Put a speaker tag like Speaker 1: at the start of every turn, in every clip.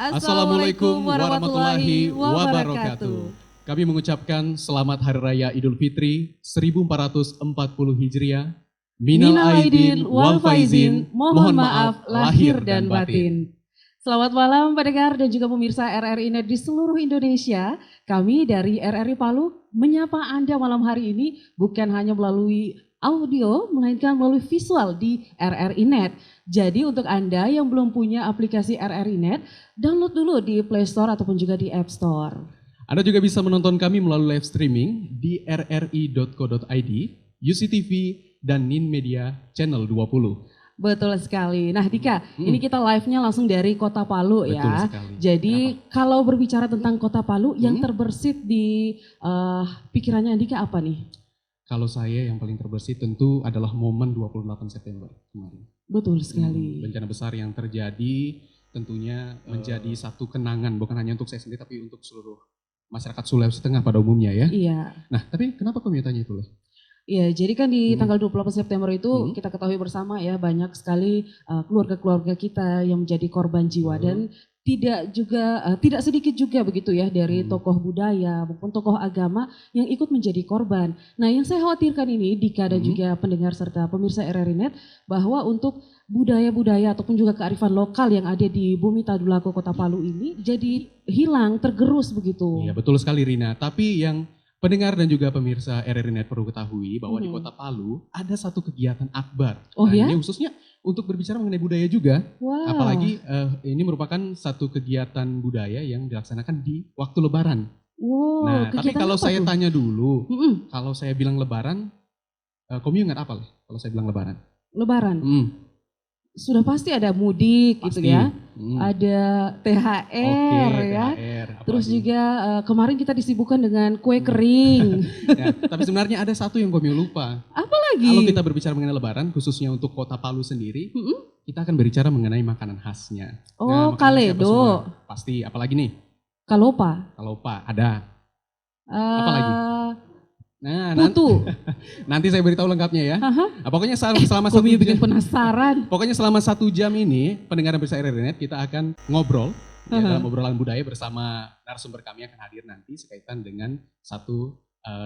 Speaker 1: Assalamualaikum warahmatullahi wabarakatuh. Kami mengucapkan selamat Hari Raya Idul Fitri 1440 Hijriah. Minal aidin wal faizin, mohon maaf lahir dan batin.
Speaker 2: Selamat malam pendengar dan juga pemirsa RRI Net di seluruh Indonesia. Kami dari RRI Palu menyapa Anda malam hari ini bukan hanya melalui audio, melainkan melalui visual di RRI Net. Jadi untuk Anda yang belum punya aplikasi RRI Net, download dulu di Play Store ataupun juga di App Store.
Speaker 1: Anda juga bisa menonton kami melalui live streaming di rri.co.id, UCTV, dan Nin Media Channel 20.
Speaker 2: Betul sekali. Nah Dika, ini kita live-nya langsung dari Kota Palu ya.
Speaker 1: Betul sekali.
Speaker 2: Jadi kalau berbicara tentang Kota Palu, yang terbersit di pikirannya Dika apa nih?
Speaker 1: Kalau saya yang paling terbersih tentu adalah momen 28 September kemarin.
Speaker 2: Betul sekali.
Speaker 1: Bencana besar yang terjadi tentunya menjadi satu kenangan, bukan hanya untuk saya sendiri tapi untuk seluruh masyarakat Sulawesi Tengah pada umumnya ya.
Speaker 2: Iya.
Speaker 1: Nah tapi kenapa kami tanya itu Leh?
Speaker 2: Iya, jadi kan di tanggal 28 September itu kita ketahui bersama ya banyak sekali keluarga-keluarga kita yang menjadi korban jiwa dan tidak sedikit juga begitu ya dari tokoh budaya maupun tokoh agama yang ikut menjadi korban. Nah, yang saya khawatirkan ini Dika dan juga pendengar serta pemirsa RRI Net bahwa untuk budaya-budaya ataupun juga kearifan lokal yang ada di Bumi Tadulako Kota Palu ini jadi hilang, tergerus begitu.
Speaker 1: Iya, betul sekali Rina. Tapi yang pendengar dan juga pemirsa RRI Net perlu ketahui bahwa di Kota Palu ada satu kegiatan akbar.
Speaker 2: Oh ya?
Speaker 1: Ini khususnya untuk berbicara mengenai budaya juga.
Speaker 2: Wow.
Speaker 1: Apalagi ini merupakan satu kegiatan budaya yang dilaksanakan di waktu Lebaran.
Speaker 2: Wow,
Speaker 1: Nah, tapi kalau saya tanya dulu, kalau saya bilang Lebaran, kamu ingat apa Leh kalau saya bilang Lebaran?
Speaker 2: Lebaran? Sudah pasti ada mudik
Speaker 1: Pasti.
Speaker 2: gitu ya, ada THR ya, terus juga kemarin kita disibukkan dengan kue kering.
Speaker 1: Ya, tapi sebenarnya ada satu yang kami lupa.
Speaker 2: Apa lagi?
Speaker 1: Kalau kita berbicara mengenai Lebaran, khususnya untuk Kota Palu sendiri, kita akan berbicara mengenai makanan khasnya.
Speaker 2: Oh,
Speaker 1: makanan khasnya apa
Speaker 2: kaledo.
Speaker 1: semua? Pasti, apalagi nih?
Speaker 2: Kalopa.
Speaker 1: Kalopa, ada. Apa lagi? Nah,
Speaker 2: putu.
Speaker 1: Nanti saya beritahu lengkapnya ya. Nah, pokoknya selama
Speaker 2: Kami bikin penasaran.
Speaker 1: Pokoknya selama 1 jam ini, pendengar besar RRI Net kita akan ngobrol ya, dalam obrolan budaya bersama narasumber kami yang akan hadir nanti sekaitan dengan satu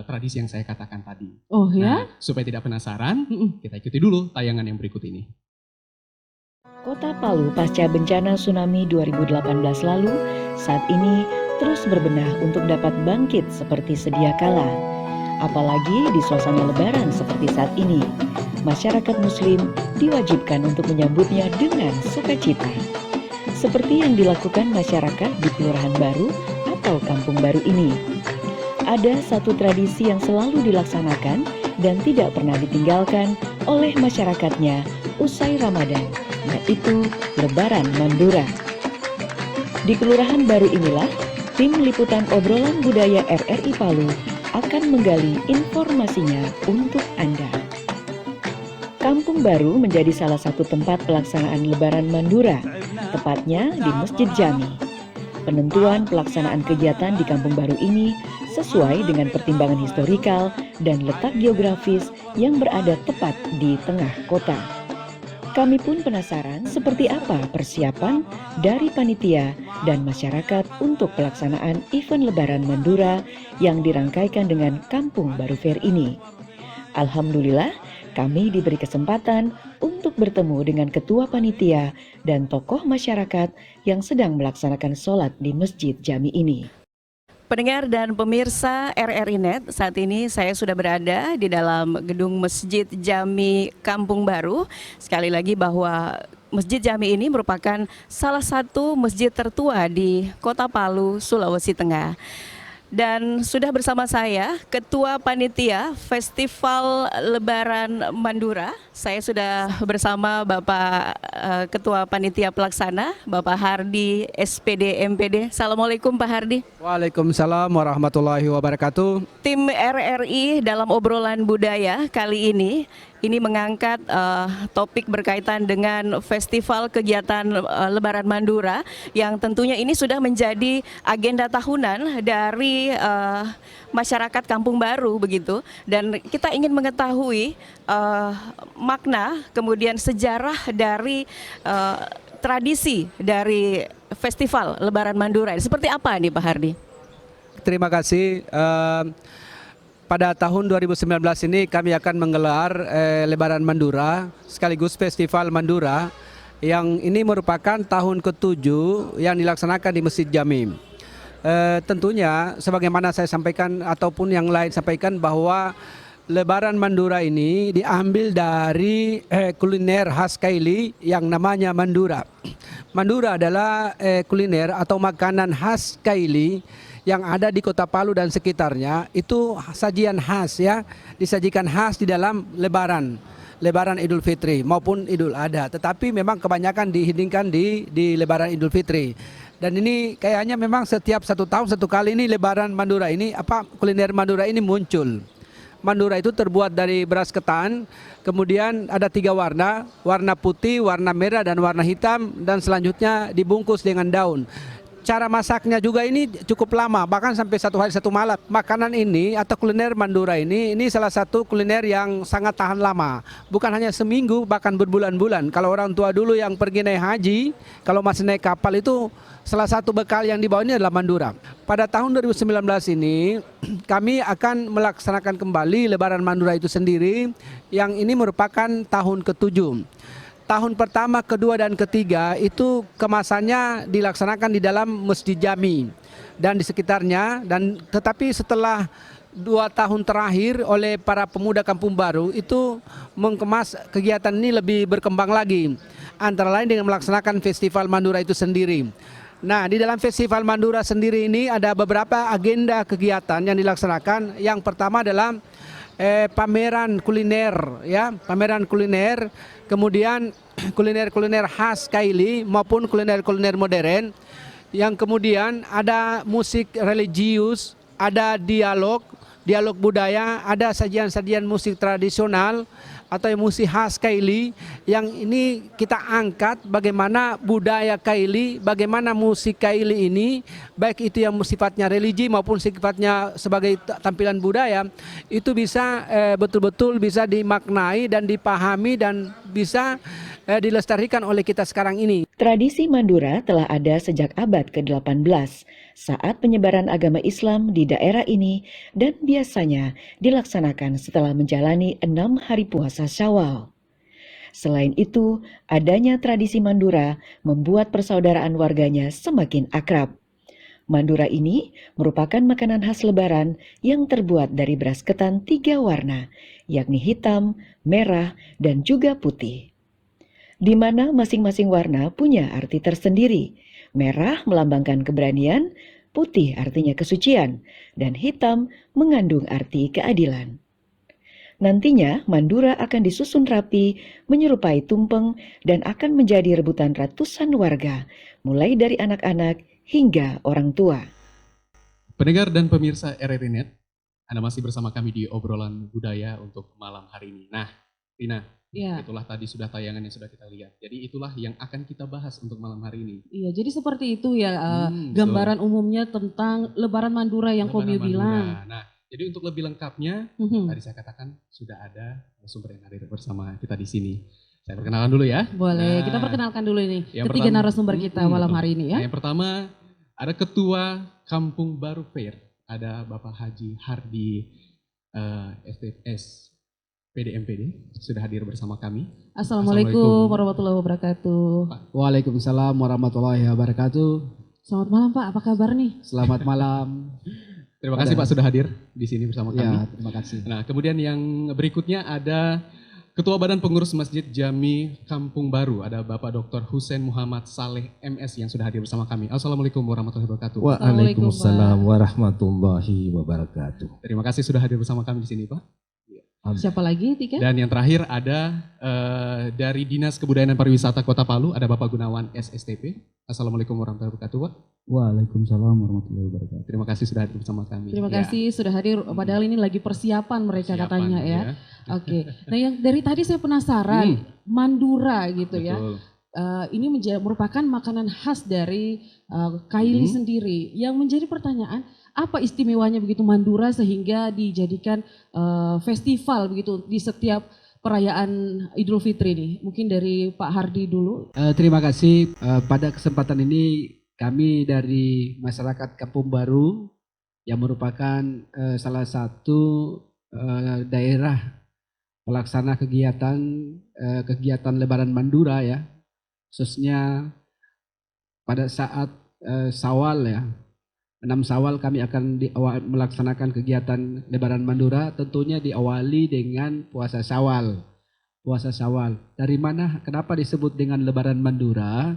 Speaker 1: tradisi yang saya katakan tadi.
Speaker 2: Oh ya?
Speaker 1: Nah, supaya tidak penasaran, kita ikuti dulu tayangan yang berikut ini.
Speaker 3: Kota Palu pasca bencana tsunami 2018 lalu, saat ini terus berbenah untuk dapat bangkit seperti sedia kala. Apalagi di suasana lebaran seperti saat ini, masyarakat muslim diwajibkan untuk menyambutnya dengan sukacita. Seperti yang dilakukan masyarakat di Kelurahan Baru atau Kampung Baru ini. Ada satu tradisi yang selalu dilaksanakan dan tidak pernah ditinggalkan oleh masyarakatnya usai Ramadan, yaitu Lebaran Mandura. Di Kelurahan Baru inilah, tim liputan obrolan budaya RRI Palu akan menggali informasinya untuk Anda. Kampung Baru menjadi salah satu tempat pelaksanaan Lebaran Mandura, tepatnya di Masjid Jami. Penentuan pelaksanaan kegiatan di Kampung Baru ini sesuai dengan pertimbangan historikal dan letak geografis yang berada tepat di tengah kota. Kami pun penasaran seperti apa persiapan dari panitia dan masyarakat untuk pelaksanaan event Lebaran Mandura yang dirangkaikan dengan Kampung Baru Fair ini. Alhamdulillah, kami diberi kesempatan untuk bertemu dengan ketua panitia dan tokoh masyarakat yang sedang melaksanakan sholat di Masjid Jami ini. Pendengar dan pemirsa RRI Net, saat ini saya sudah berada di dalam gedung Masjid Jami Kampung Baru. Sekali lagi bahwa Masjid Jami ini merupakan salah satu masjid tertua di Kota Palu, Sulawesi Tengah. Dan sudah bersama saya Ketua Panitia Festival Lebaran Mandura. Saya sudah bersama Bapak Ketua Panitia Pelaksana, Bapak Hardi SPD MPD. Assalamualaikum Pak Hardi.
Speaker 4: Waalaikumsalam warahmatullahi wabarakatuh.
Speaker 3: Tim RRI dalam obrolan budaya kali ini mengangkat topik berkaitan dengan festival kegiatan Lebaran Mandura yang tentunya ini sudah menjadi agenda tahunan dari masyarakat Kampung Baru begitu, dan kita ingin mengetahui makna kemudian sejarah dari tradisi dari Festival Lebaran Mandura. Seperti apa nih Pak Hardi?
Speaker 4: Terima kasih. Pada tahun 2019 ini kami akan menggelar Lebaran Mandura sekaligus Festival Mandura yang ini merupakan tahun ke-7 yang dilaksanakan di Masjid Jami. Tentunya sebagaimana saya sampaikan ataupun yang lain sampaikan bahwa Lebaran Mandura ini diambil dari kuliner khas Kaili yang namanya Mandura. Mandura adalah kuliner atau makanan khas Kaili yang ada di Kota Palu dan sekitarnya. Itu sajian khas ya, disajikan khas di dalam Lebaran Idul Fitri maupun Idul Adha. Tetapi memang kebanyakan dihidangkan di Lebaran Idul Fitri. Dan ini kayaknya memang setiap 1 tahun 1 kali ini Lebaran Mandura ini kuliner Mandura ini muncul. Mandura itu terbuat dari beras ketan, kemudian ada 3 warna, warna putih, warna merah, dan warna hitam, dan selanjutnya dibungkus dengan daun. Cara masaknya juga ini cukup lama, bahkan sampai 1 hari 1 malam. Makanan ini atau kuliner Mandura ini salah satu kuliner yang sangat tahan lama. Bukan hanya seminggu, bahkan berbulan-bulan. Kalau orang tua dulu yang pergi naik haji, kalau masih naik kapal itu salah satu bekal yang dibawa ini adalah Mandura. Pada tahun 2019 ini kami akan melaksanakan kembali Lebaran Mandura itu sendiri, yang ini merupakan tahun ke-7. Tahun pertama, kedua, dan ketiga itu kemasannya dilaksanakan di dalam Masjid Jami dan di sekitarnya. Tetapi setelah 2 tahun terakhir oleh para pemuda Kampung Baru itu mengemas kegiatan ini lebih berkembang lagi. Antara lain dengan melaksanakan Festival Mandura itu sendiri. Nah, di dalam Festival Mandura sendiri ini ada beberapa agenda kegiatan yang dilaksanakan. Yang pertama adalah pameran kuliner ya, pameran kuliner, kemudian kuliner-kuliner khas Kaili maupun kuliner-kuliner modern. Yang kemudian ada musik religius, ada dialog budaya, ada sajian-sajian musik tradisional atau musik khas Kaili, yang ini kita angkat bagaimana budaya Kaili, bagaimana musik Kaili ini, baik itu yang sifatnya religi maupun sifatnya sebagai tampilan budaya, itu bisa betul-betul bisa dimaknai dan dipahami dan bisa dilestarikan oleh kita sekarang ini.
Speaker 3: Tradisi Mandura telah ada sejak abad ke-18 saat penyebaran agama Islam di daerah ini, dan biasanya dilaksanakan setelah menjalani 6 hari puasa Syawal. Selain itu, adanya tradisi Mandura membuat persaudaraan warganya semakin akrab. Mandura ini merupakan makanan khas Lebaran yang terbuat dari beras ketan 3 warna, yakni hitam, merah, dan juga putih. Di mana masing-masing warna punya arti tersendiri. Merah melambangkan keberanian, putih artinya kesucian, dan hitam mengandung arti keadilan. Nantinya Mandura akan disusun rapi, menyerupai tumpeng, dan akan menjadi rebutan ratusan warga, mulai dari anak-anak hingga orang tua.
Speaker 1: Pendengar dan pemirsa RRI.net, Anda masih bersama kami di obrolan budaya untuk malam hari ini. Nah, Rina,
Speaker 2: Ya.
Speaker 1: itulah tadi sudah tayangan yang sudah kita lihat. Jadi itulah yang akan kita bahas untuk malam hari ini.
Speaker 2: Iya, jadi seperti itu ya gambaran umumnya tentang Lebaran Mandura yang
Speaker 1: Lebaran
Speaker 2: Komio
Speaker 1: Mandura.
Speaker 2: bilang.
Speaker 1: Nah, jadi untuk lebih lengkapnya, tadi saya katakan sudah ada narasumber yang hadir bersama kita di sini. Saya perkenalkan dulu ya.
Speaker 2: Boleh,
Speaker 1: Nah,
Speaker 2: kita perkenalkan dulu ini
Speaker 1: yang
Speaker 2: ketiga
Speaker 1: pertama-
Speaker 2: narasumber kita malam
Speaker 1: betul.
Speaker 2: hari ini ya.
Speaker 1: Nah, yang pertama ada Ketua Kampung Baru Fair, ada Bapak Haji Hardi STS PDMPD, sudah hadir bersama kami.
Speaker 2: Assalamualaikum warahmatullahi wabarakatuh.
Speaker 4: Waalaikumsalam warahmatullahi wabarakatuh.
Speaker 2: Selamat malam Pak, apa kabar nih?
Speaker 4: Selamat malam.
Speaker 1: Terima kasih Pak sudah hadir di sini bersama kami.
Speaker 4: Ya, terima kasih.
Speaker 1: Nah, kemudian yang berikutnya ada Ketua Badan Pengurus Masjid Jami Kampung Baru, ada Bapak Dr. Husein Muhammad Saleh MS yang sudah hadir bersama kami. Assalamualaikum warahmatullahi wabarakatuh.
Speaker 5: Waalaikumsalam warahmatullahi wabarakatuh.
Speaker 1: Terima kasih sudah hadir bersama kami di sini Pak.
Speaker 2: Siapa lagi tiga?
Speaker 1: Dan yang terakhir ada dari Dinas Kebudayaan dan Pariwisata Kota Palu, ada Bapak Gunawan SSTP. Assalamualaikum warahmatullahi wabarakatuh Pak.
Speaker 5: Waalaikumsalam warahmatullahi wabarakatuh.
Speaker 1: Terima kasih sudah hadir bersama kami.
Speaker 2: Terima
Speaker 1: Ya,
Speaker 2: kasih sudah hadir, padahal ini lagi persiapan mereka
Speaker 1: siapan,
Speaker 2: katanya ya. Oke, nah yang dari tadi saya penasaran, Mandura gitu ya.
Speaker 1: Betul.
Speaker 2: Ini merupakan makanan khas dari Kaili sendiri. Yang menjadi pertanyaan, apa istimewanya begitu Mandura sehingga dijadikan festival begitu di setiap perayaan Idul Fitri nih? Mungkin dari Pak Hardi dulu.
Speaker 4: Terima kasih. Pada kesempatan ini kami dari masyarakat Kampung Baru yang merupakan salah satu daerah pelaksana kegiatan Lebaran Mandura ya, khususnya pada saat Syawal ya, 6 Syawal kami akan melaksanakan kegiatan Lebaran Mandura, tentunya diawali dengan puasa Syawal. Puasa Syawal. Dari mana? Kenapa disebut dengan Lebaran Mandura?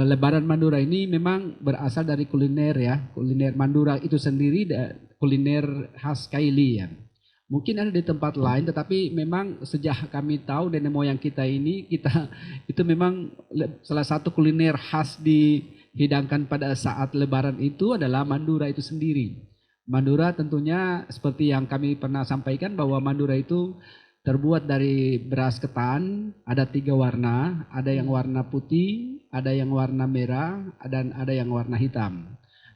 Speaker 4: Lebaran Mandura ini memang berasal dari kuliner ya. Kuliner Mandura itu sendiri kuliner khas Kaili ya. Mungkin ada di tempat lain, tetapi memang sejak kami tahu nenek moyang kita itu memang salah satu kuliner khas dihidangkan pada saat Lebaran itu adalah Mandura itu sendiri. Mandura tentunya seperti yang kami pernah sampaikan bahwa Mandura itu terbuat dari beras ketan, ada 3 warna, ada yang warna putih, ada yang warna merah, dan ada yang warna hitam.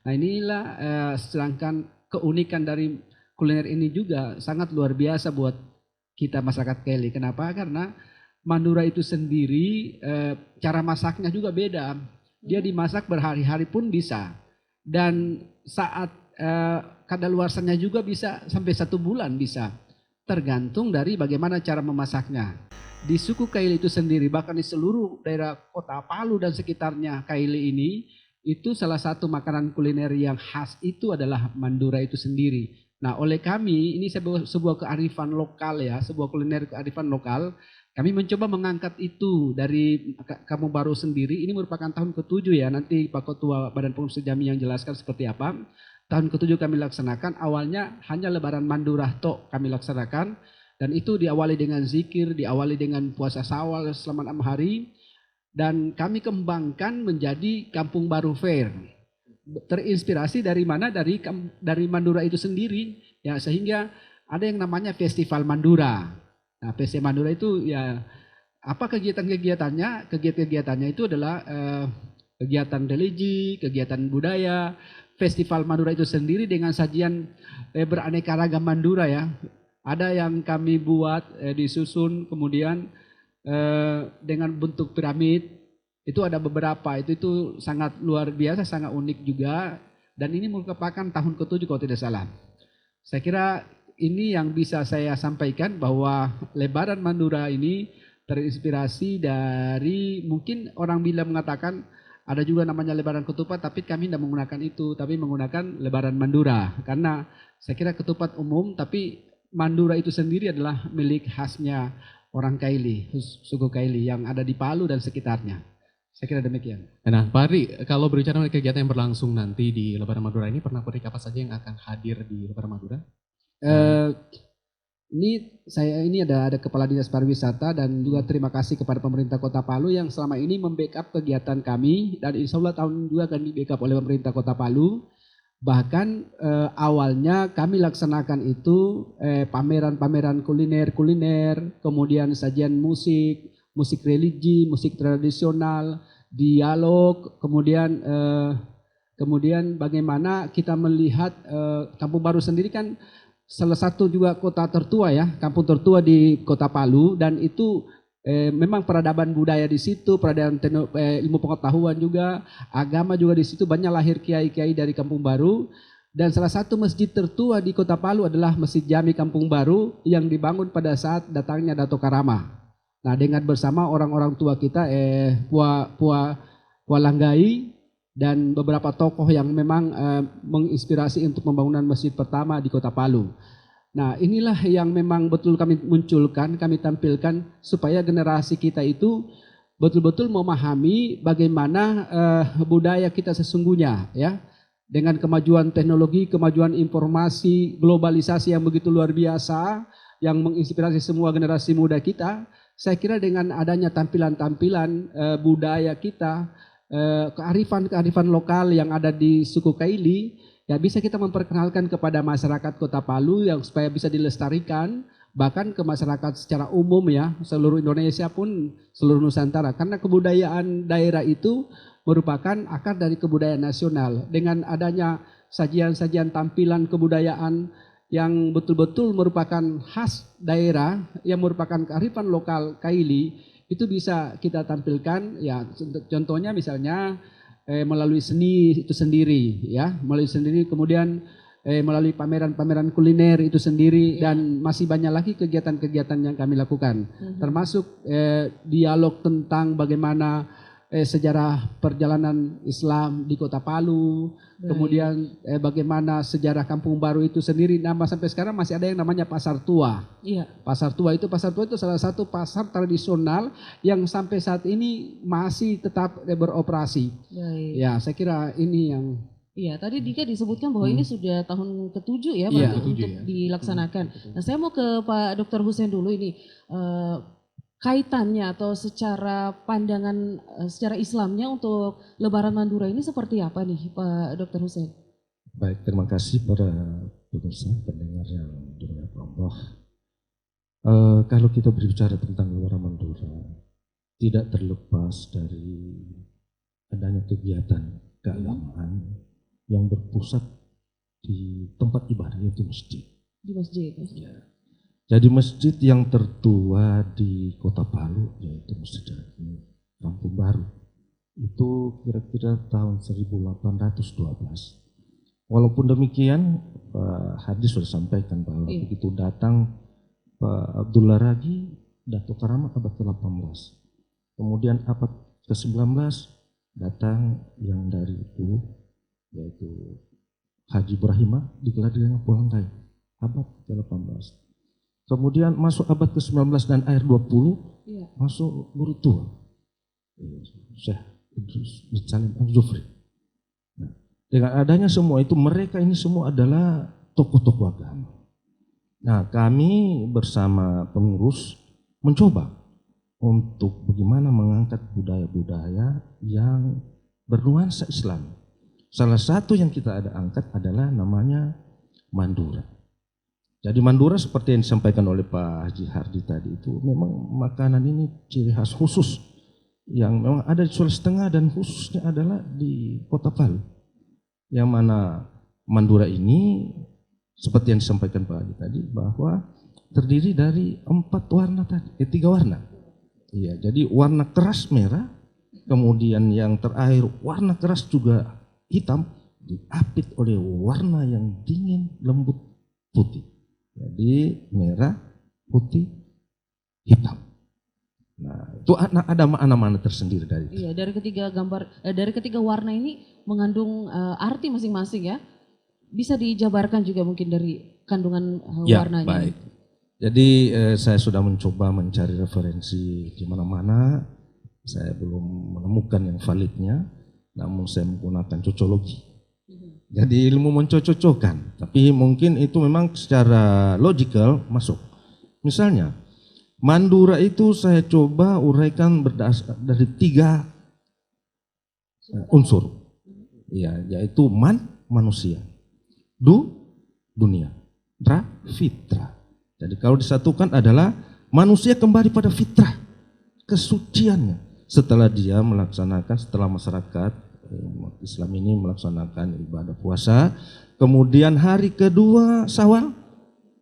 Speaker 4: Nah inilah sedangkan keunikan dari kuliner ini juga sangat luar biasa buat kita masyarakat Kaili. Kenapa? Karena Mandura itu sendiri cara masaknya juga beda. Dia dimasak berhari-hari pun bisa. Dan saat kadaluarsanya juga bisa sampai 1 bulan bisa. Tergantung dari bagaimana cara memasaknya. Di suku Kaili itu sendiri, bahkan di seluruh daerah kota Palu dan sekitarnya Kaili ini, itu salah satu makanan kuliner yang khas itu adalah Mandura itu sendiri. Nah oleh kami, ini sebuah kearifan lokal ya, sebuah kuliner kearifan lokal. Kami mencoba mengangkat itu dari Kampung Baru sendiri. Ini merupakan tahun ke-7 ya, nanti Pak Ketua Badan Pengurus Jambi yang jelaskan seperti apa. Tahun ke-7 kami laksanakan, awalnya hanya Lebaran Mandura tok kami laksanakan. Dan itu diawali dengan zikir, diawali dengan puasa Syawal selama 6 hari. Dan kami kembangkan menjadi Kampung Baru Fair. Terinspirasi dari mana? Dari Mandura itu sendiri. Ya, sehingga ada yang namanya Festival Mandura. Nah, Festival Mandura itu ya apa kegiatan-kegiatannya? Kegiatan-kegiatannya itu adalah kegiatan religi, kegiatan budaya. Festival Mandura itu sendiri dengan sajian beraneka ragam Mandura ya. Ada yang kami buat disusun kemudian dengan bentuk piramid. Itu ada beberapa, itu sangat luar biasa, sangat unik juga. Dan ini merupakan tahun ke-7 kalau tidak salah. Saya kira ini yang bisa saya sampaikan bahwa Lebaran Mandura ini terinspirasi dari, mungkin orang bila mengatakan ada juga namanya Lebaran Ketupat, tapi kami tidak menggunakan itu, tapi menggunakan Lebaran Mandura. Karena saya kira ketupat umum, tapi Mandura itu sendiri adalah milik khasnya orang Kaili, suku Kaili yang ada di Palu dan sekitarnya. Saya kira demikian.
Speaker 1: Nah Pak Ari, kalau berbicara mengenai kegiatan yang berlangsung nanti di Lebaran Mandura ini, pernak-pernik apa saja yang akan hadir di Lebaran Mandura?
Speaker 4: Ini ada Kepala Dinas Pariwisata dan juga terima kasih kepada pemerintah Kota Palu yang selama ini membackup kegiatan kami, dan insya Allah tahun 2 akan di-backup oleh pemerintah Kota Palu. Bahkan awalnya kami laksanakan itu pameran-pameran kuliner, kemudian sajian musik religi, musik tradisional, dialog, kemudian bagaimana kita melihat Kampung Baru sendiri kan salah satu juga kota tertua ya, kampung tertua di Kota Palu, dan itu memang peradaban budaya di situ, peradaban ilmu pengetahuan juga, agama juga di situ, banyak lahir kiai-kiai dari Kampung Baru. Dan salah satu masjid tertua di Kota Palu adalah Masjid Jami Kampung Baru yang dibangun pada saat datangnya Dato Karama. Nah, dengan bersama orang-orang tua kita, Pua Langgai dan beberapa tokoh yang memang menginspirasi untuk pembangunan masjid pertama di Kota Palu. Nah, inilah yang memang betul kami munculkan, kami tampilkan supaya generasi kita itu betul-betul memahami bagaimana budaya kita sesungguhnya ya. Dengan kemajuan teknologi, kemajuan informasi, globalisasi yang begitu luar biasa yang menginspirasi semua generasi muda kita, saya kira dengan adanya tampilan-tampilan budaya kita, kearifan-kearifan lokal yang ada di suku Kaili, ya bisa kita memperkenalkan kepada masyarakat Kota Palu yang supaya bisa dilestarikan, bahkan ke masyarakat secara umum ya, seluruh Indonesia pun seluruh Nusantara. Karena kebudayaan daerah itu merupakan akar dari kebudayaan nasional. Dengan adanya sajian-sajian tampilan kebudayaan yang betul-betul merupakan khas daerah, yang merupakan kearifan lokal Kaili, itu bisa kita tampilkan. Ya, contohnya misalnya melalui seni itu sendiri, ya, melalui sendiri, kemudian melalui pameran-pameran kuliner itu sendiri, dan masih banyak lagi kegiatan-kegiatan yang kami lakukan, termasuk dialog tentang bagaimana sejarah perjalanan Islam di Kota Palu, kemudian bagaimana sejarah Kampung Baru itu sendiri. Nama sampai sekarang masih ada yang namanya Pasar Tua.
Speaker 2: Iya.
Speaker 4: Pasar Tua itu salah satu pasar tradisional yang sampai saat ini masih tetap beroperasi.
Speaker 2: Baik.
Speaker 4: Ya, saya kira ini yang
Speaker 2: Iya, tadi Dika disebutkan bahwa ini sudah tahun ke-7 ya Pak
Speaker 4: Iya.
Speaker 2: untuk dilaksanakan. Nah, saya mau ke Pak Dr. Hussein dulu ini. Kaitannya atau secara pandangan secara Islamnya untuk Lebaran Mandura ini seperti apa nih Pak Dr. Hussein?
Speaker 5: Baik, terima kasih para pemirsa pendengar yang dimuliakan Allah. Kalau kita berbicara tentang Lebaran Mandura, tidak terlepas dari adanya kegiatan keagamaan yang berpusat di tempat ibadah, yaitu masjid.
Speaker 2: Di masjid.
Speaker 5: Ya. Jadi masjid yang tertua di Kota Palu, yaitu Masjid Kampung Baru, itu kira-kira tahun 1812. Walaupun demikian, Pak Hadi sudah sampaikan bahwa begitu datang Pak Abdullah Ragi, Dato Karamat abad ke-18. Kemudian abad ke-19 datang yang dari itu, yaitu Haji Ibrahimah digelar dengan Polantai, abad ke-18. Kemudian masuk abad ke-19 dan akhir 20, masuk guru tua, Syekh Idrus bin Salim Al-Jufri. Nah, dengan adanya semua itu, mereka ini semua adalah tokoh-tokoh agama. Nah, kami bersama pengurus mencoba untuk bagaimana mengangkat budaya-budaya yang bernuansa Islam. Salah satu yang kita ada angkat adalah namanya Mandura. Jadi Mandura seperti yang disampaikan oleh Pak Haji Hardi tadi, itu memang makanan ini ciri khas khusus yang memang ada di Sulawesi Tengah dan khususnya adalah di Kota Palu. Yang mana Mandura ini seperti yang disampaikan Pak Haji tadi, bahwa terdiri dari 4 warna tadi, 3 warna. Iya, jadi warna keras merah, kemudian yang terakhir warna keras juga hitam, diapit oleh warna yang dingin lembut putih. Jadi merah, putih, hitam. Nah, itu ada makna-makna tersendiri dari itu.
Speaker 2: Iya, dari ketiga dari ketiga warna ini mengandung arti masing-masing ya. Bisa dijabarkan juga mungkin dari kandungan warnanya.
Speaker 5: Baik. Jadi saya sudah mencoba mencari referensi di mana-mana. Saya belum menemukan yang validnya, namun saya menggunakan cocologi. Jadi ilmu mencocokkan, tapi mungkin itu memang secara logikal masuk. Misalnya, Mandura itu saya coba uraikan berdasar dari 3 unsur, ya, yaitu manusia, dunia, fitra. Jadi kalau disatukan adalah manusia kembali pada fitrah, kesuciannya. Setelah dia melaksanakan, setelah masyarakat Islam ini melaksanakan ibadah puasa, kemudian hari kedua Syawal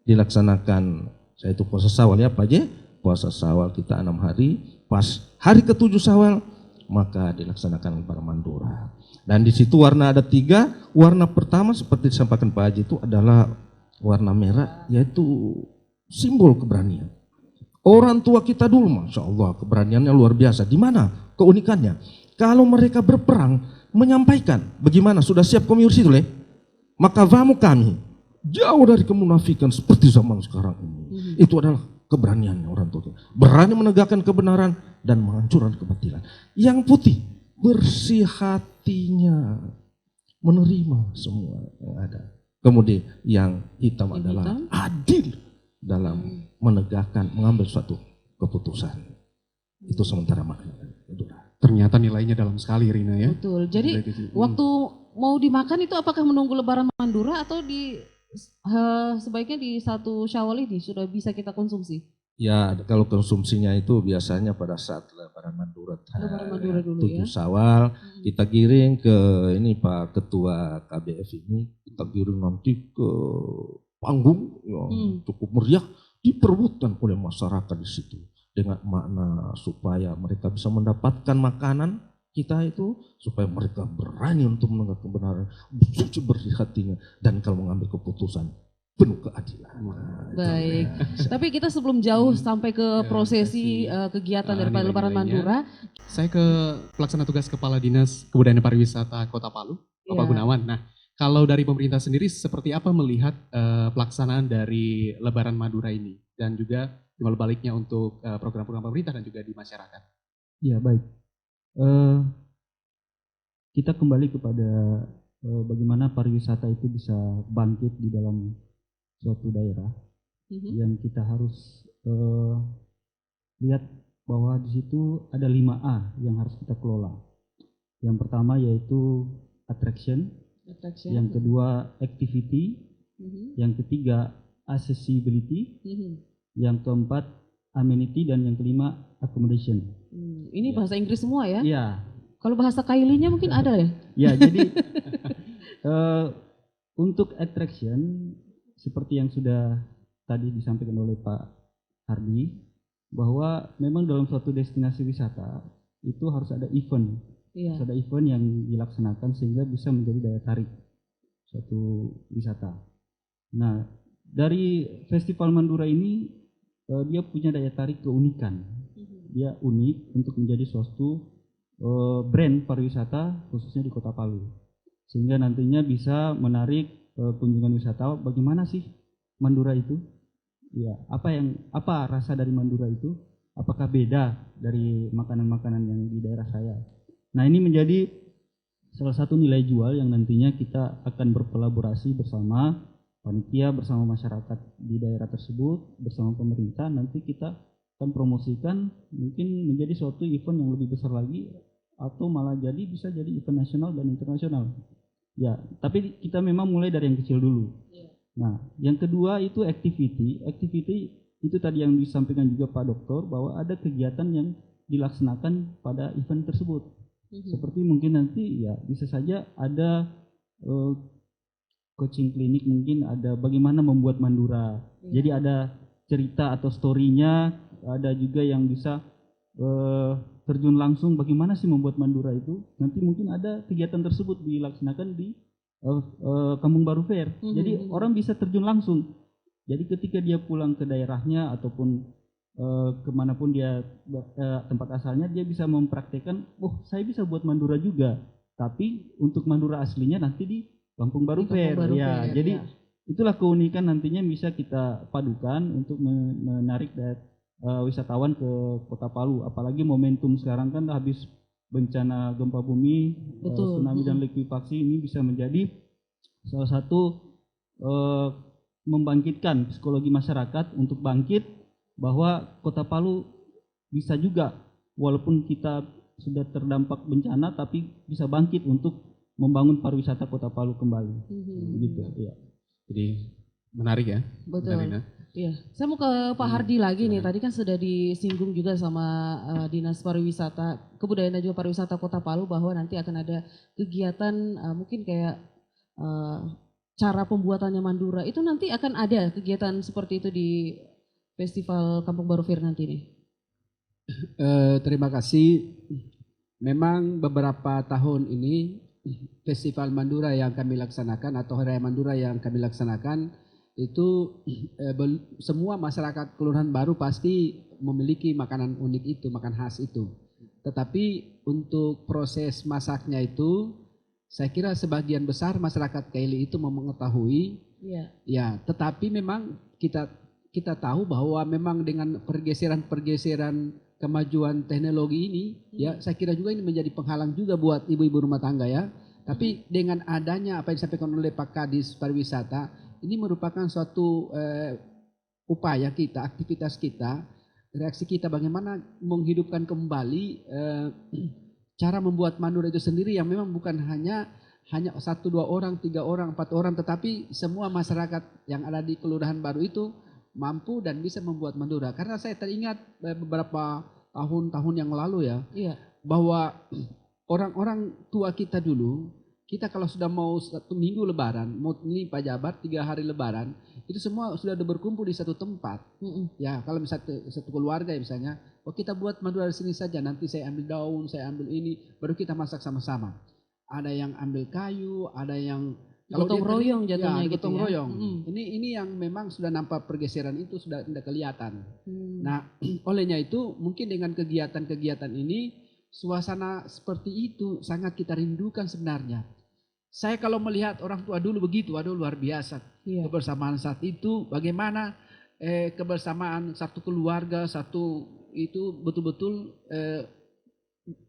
Speaker 5: dilaksanakan, yaitu puasa Syawal ya Pak J, puasa Syawal kita 6 hari, pas hari ke-7 Syawal maka dilaksanakan Lebaran Mandura. Dan di situ warna ada 3, warna pertama seperti disampaikan Pak Haji itu adalah warna merah, yaitu simbol keberanian. Orang tua kita dulu, Masya Allah, keberaniannya luar biasa. Di mana keunikannya? Kalau mereka berperang, menyampaikan bagaimana sudah siap kami urus itu, maka kamu kami jauh dari kemunafikan seperti zaman sekarang ini. Itu adalah keberaniannya orang tua. Berani menegakkan kebenaran dan menghancurkan kebatilan. Yang putih, bersih hatinya, menerima semua yang ada. Kemudian yang hitam adalah adil dalam menegakkan, mengambil suatu keputusan. Itu sementara makna.
Speaker 1: Ternyata nilainya dalam sekali, Rina ya.
Speaker 2: Betul. Jadi waktu mau dimakan itu apakah menunggu Lebaran Mandura atau sebaiknya di 1 Syawal ini sudah bisa kita konsumsi?
Speaker 5: Ya, kalau konsumsinya itu biasanya pada saat Lebaran Mandura.
Speaker 2: Lebaran Mandura dulu
Speaker 5: 7
Speaker 2: ya.
Speaker 5: Syawal kita giring ke ini Pak Ketua KBF ini, kita giring nanti ke panggung yang cukup meriah diperbutkan oleh masyarakat di situ dengan makna supaya mereka bisa mendapatkan makanan kita itu, supaya mereka berani untuk menegakkan kebenaran, suci bersih hatinya, dan kalau mengambil keputusan penuh keadilan.
Speaker 2: Baik. Tapi kita sebelum jauh sampai ke prosesi kegiatan daripada Lebaran Mandura,
Speaker 1: saya ke pelaksana tugas Kepala Dinas Kebudayaan dan Pariwisata Kota Palu, Bapak
Speaker 2: Ya.
Speaker 1: Gunawan. Nah, kalau dari pemerintah sendiri seperti apa melihat pelaksanaan dari Lebaran Madura ini dan juga timbal baliknya untuk program-program pemerintah dan juga di masyarakat?
Speaker 6: Ya baik, kita kembali kepada bagaimana pariwisata itu bisa bangkit di dalam suatu daerah yang kita harus lihat bahwa di situ ada 5A yang harus kita kelola. Yang pertama yaitu attraction, yang kedua activity, yang ketiga accessibility, yang keempat amenity, dan yang kelima accommodation.
Speaker 2: Ini bahasa Inggris semua ya?
Speaker 6: Iya.
Speaker 2: Kalau bahasa Kylie-nya mungkin ada ya?
Speaker 6: Ya, jadi untuk attraction seperti yang sudah tadi disampaikan oleh Pak Hardi, bahwa memang dalam suatu destinasi wisata itu harus ada event.
Speaker 2: Iya.
Speaker 6: Harus ada event yang dilaksanakan sehingga bisa menjadi daya tarik suatu wisata. Nah, dari Festival Mandura ini dia punya daya tarik keunikan. Dia unik untuk menjadi suatu brand pariwisata khususnya di Kota Palu, sehingga nantinya bisa menarik kunjungan wisatawan. Bagaimana sih Mandura itu? Ya, apa rasa dari Mandura itu? Apakah beda dari makanan-makanan yang di daerah saya? Nah, ini menjadi salah satu nilai jual yang nantinya kita akan berkolaborasi bersama panitia, bersama masyarakat di daerah tersebut, bersama pemerintah. Nanti kita akan promosikan mungkin menjadi suatu event yang lebih besar lagi, atau malah bisa jadi event nasional dan internasional. Ya, tapi kita memang mulai dari yang kecil dulu. Nah, yang kedua itu activity. Activity itu tadi yang disampaikan juga Pak Dokter, bahwa ada kegiatan yang dilaksanakan pada event tersebut. Seperti mungkin nanti ya bisa saja ada coaching klinik, mungkin ada bagaimana membuat Mandura. Jadi ada cerita atau story-nya, ada juga yang bisa terjun langsung bagaimana sih membuat Mandura itu. Nanti mungkin ada kegiatan tersebut dilaksanakan di Kampung Baru Fair. Jadi orang bisa terjun langsung. Jadi ketika dia pulang ke daerahnya ataupun kemanapun dia tempat asalnya, dia bisa mempraktekkan, oh saya bisa buat Mandura juga. Tapi untuk Mandura aslinya nanti di Kampung Baru Fair. Ya, jadi itulah keunikan nantinya bisa kita padukan untuk menarik wisatawan ke Kota Palu. Apalagi momentum sekarang kan habis bencana gempa bumi, tsunami dan likuifaksi, ini bisa menjadi salah satu membangkitkan psikologi masyarakat untuk bangkit, bahwa Kota Palu bisa juga, walaupun kita sudah terdampak bencana, tapi bisa bangkit untuk membangun pariwisata Kota Palu kembali. Begitu, ya.
Speaker 1: Jadi menarik ya.
Speaker 2: Betul. Iya, saya mau ke Pak Hardi lagi nih. Tadi kan sudah disinggung juga sama Dinas Pariwisata, Kebudayaan dan juga Pariwisata Kota Palu, bahwa nanti akan ada kegiatan mungkin kayak cara pembuatannya Mandura. Itu nanti akan ada kegiatan seperti itu di Festival Kampung Baru Fair nanti nih.
Speaker 7: Terima kasih. Memang beberapa tahun ini Festival Mandura yang kami laksanakan atau Hari Raya Mandura yang kami laksanakan itu semua masyarakat Kelurahan Baru pasti memiliki makanan unik itu, makan khas itu. Tetapi untuk proses masaknya itu saya kira sebagian besar masyarakat Kaili itu mau mengetahui. Ya, tetapi memang kita tahu bahwa memang dengan pergeseran kemajuan teknologi ini, ya saya kira juga ini menjadi penghalang juga buat ibu-ibu rumah tangga ya. Tapi dengan adanya apa yang disampaikan oleh Pak Kadis Pariwisata, ini merupakan suatu upaya kita, aktivitas kita, reaksi kita bagaimana menghidupkan kembali cara membuat Mandura itu sendiri, yang memang bukan hanya 1, 2 orang, 3 orang, 4 orang, tetapi semua masyarakat yang ada di Kelurahan Baru itu mampu dan bisa membuat Mandura. Karena saya teringat beberapa tahun-tahun yang lalu ya, bahwa orang-orang tua kita dulu kita kalau sudah mau 1 minggu lebaran, mau ini Pak Jabar 3 hari lebaran, itu semua sudah ada berkumpul di satu tempat. Ya kalau misalnya satu keluarga ya misalnya, oh kita buat Madura di sini saja, nanti saya ambil daun, saya ambil ini, baru kita masak sama-sama. Ada yang ambil kayu, ada yang
Speaker 2: Gotong royong jatuhnya gitu
Speaker 7: gotong
Speaker 2: ya.
Speaker 7: royong. Ini yang memang sudah nampak pergeseran itu sudah tidak kelihatan. Nah, olehnya itu mungkin dengan kegiatan-kegiatan ini suasana seperti itu sangat kita rindukan sebenarnya. Saya kalau melihat orang tua dulu begitu, aduh luar biasa. Kebersamaan saat itu bagaimana kebersamaan satu keluarga, satu itu betul-betul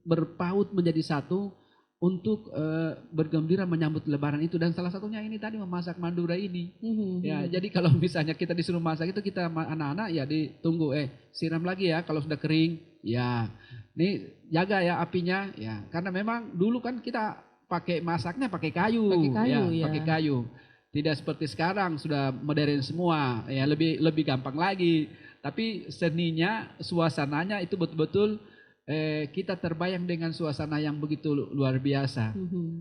Speaker 7: berpaut menjadi satu untuk bergembira menyambut lebaran itu, dan salah satunya ini tadi memasak mandura ini. Ya, jadi kalau misalnya kita disuruh masak itu kita anak-anak ya ditunggu siram lagi ya kalau sudah kering. Ya. Nih jaga ya apinya ya, karena memang dulu kan kita pakai masaknya pakai kayu, pakai kayu. Tidak seperti sekarang sudah modern semua, ya lebih gampang lagi. Tapi seninya, suasananya itu betul-betul kita terbayang dengan suasana yang begitu luar biasa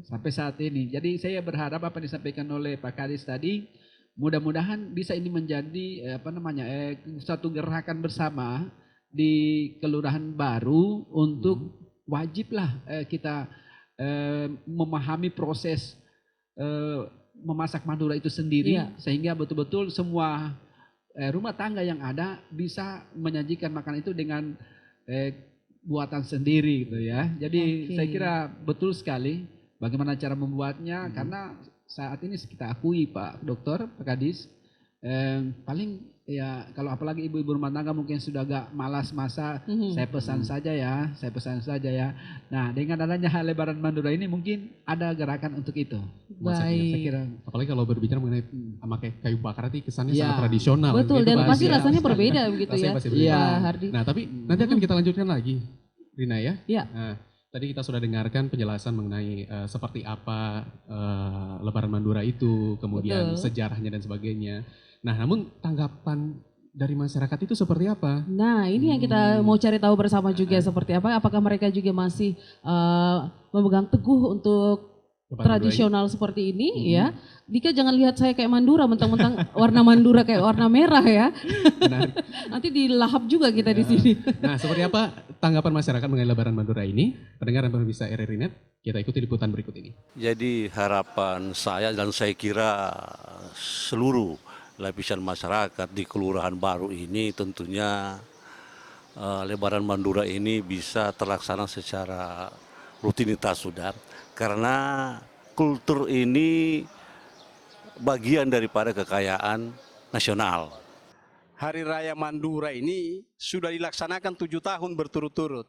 Speaker 7: sampai saat ini. Jadi saya berharap apa yang disampaikan oleh Pak Kadis tadi, mudah-mudahan bisa ini menjadi satu gerakan bersama di Kelurahan Baru untuk wajiblah kita memahami proses memasak Madura itu sendiri, sehingga betul-betul semua rumah tangga yang ada bisa menyajikan makanan itu dengan buatan sendiri gitu ya. Jadi saya kira betul sekali bagaimana cara membuatnya, karena saat ini kita akui Pak Dokter, Pak Kadis, paling ya kalau apalagi ibu-ibu rumah tangga mungkin sudah agak malas masak, saya pesan saja ya. Nah, dengan adanya lebaran Madura ini mungkin ada gerakan untuk itu.
Speaker 2: Baik.
Speaker 7: Saya kira.
Speaker 1: Apalagi kalau berbicara mengenai pakai kayu bakar itu kesannya sangat tradisional.
Speaker 2: Betul,
Speaker 1: gitu,
Speaker 2: dan pasti
Speaker 1: ya.
Speaker 2: rasanya berbeda begitu
Speaker 1: Rasanya
Speaker 2: ya.
Speaker 1: pasti berbeda.
Speaker 2: Pak Hardi.
Speaker 1: Nah, tapi nanti akan kita lanjutkan lagi, Rina ya.
Speaker 2: Iya.
Speaker 1: Nah, tadi kita sudah dengarkan penjelasan mengenai seperti apa Lebaran Madura itu, kemudian sejarahnya dan sebagainya. Nah, namun tanggapan dari masyarakat itu seperti apa?
Speaker 2: Nah, ini yang kita mau cari tahu bersama juga seperti apa. Apakah mereka juga masih memegang teguh untuk tradisional seperti ini ya. Dika jangan lihat saya kayak Mandura, mentang-mentang warna Mandura kayak warna merah ya. Nanti dilahap juga kita di sini.
Speaker 1: Nah, seperti apa tanggapan masyarakat mengenai Lebaran Madura ini? Pendengar dan pemirsa RRI Net, kita ikuti liputan berikut ini.
Speaker 8: Jadi harapan saya dan saya kira seluruh lapisan masyarakat di Kelurahan Baru ini tentunya Lebaran Madura ini bisa terlaksana secara rutinitas sudah, karena kultur ini bagian daripada kekayaan nasional.
Speaker 9: Hari Raya Madura ini sudah dilaksanakan 7 tahun berturut-turut.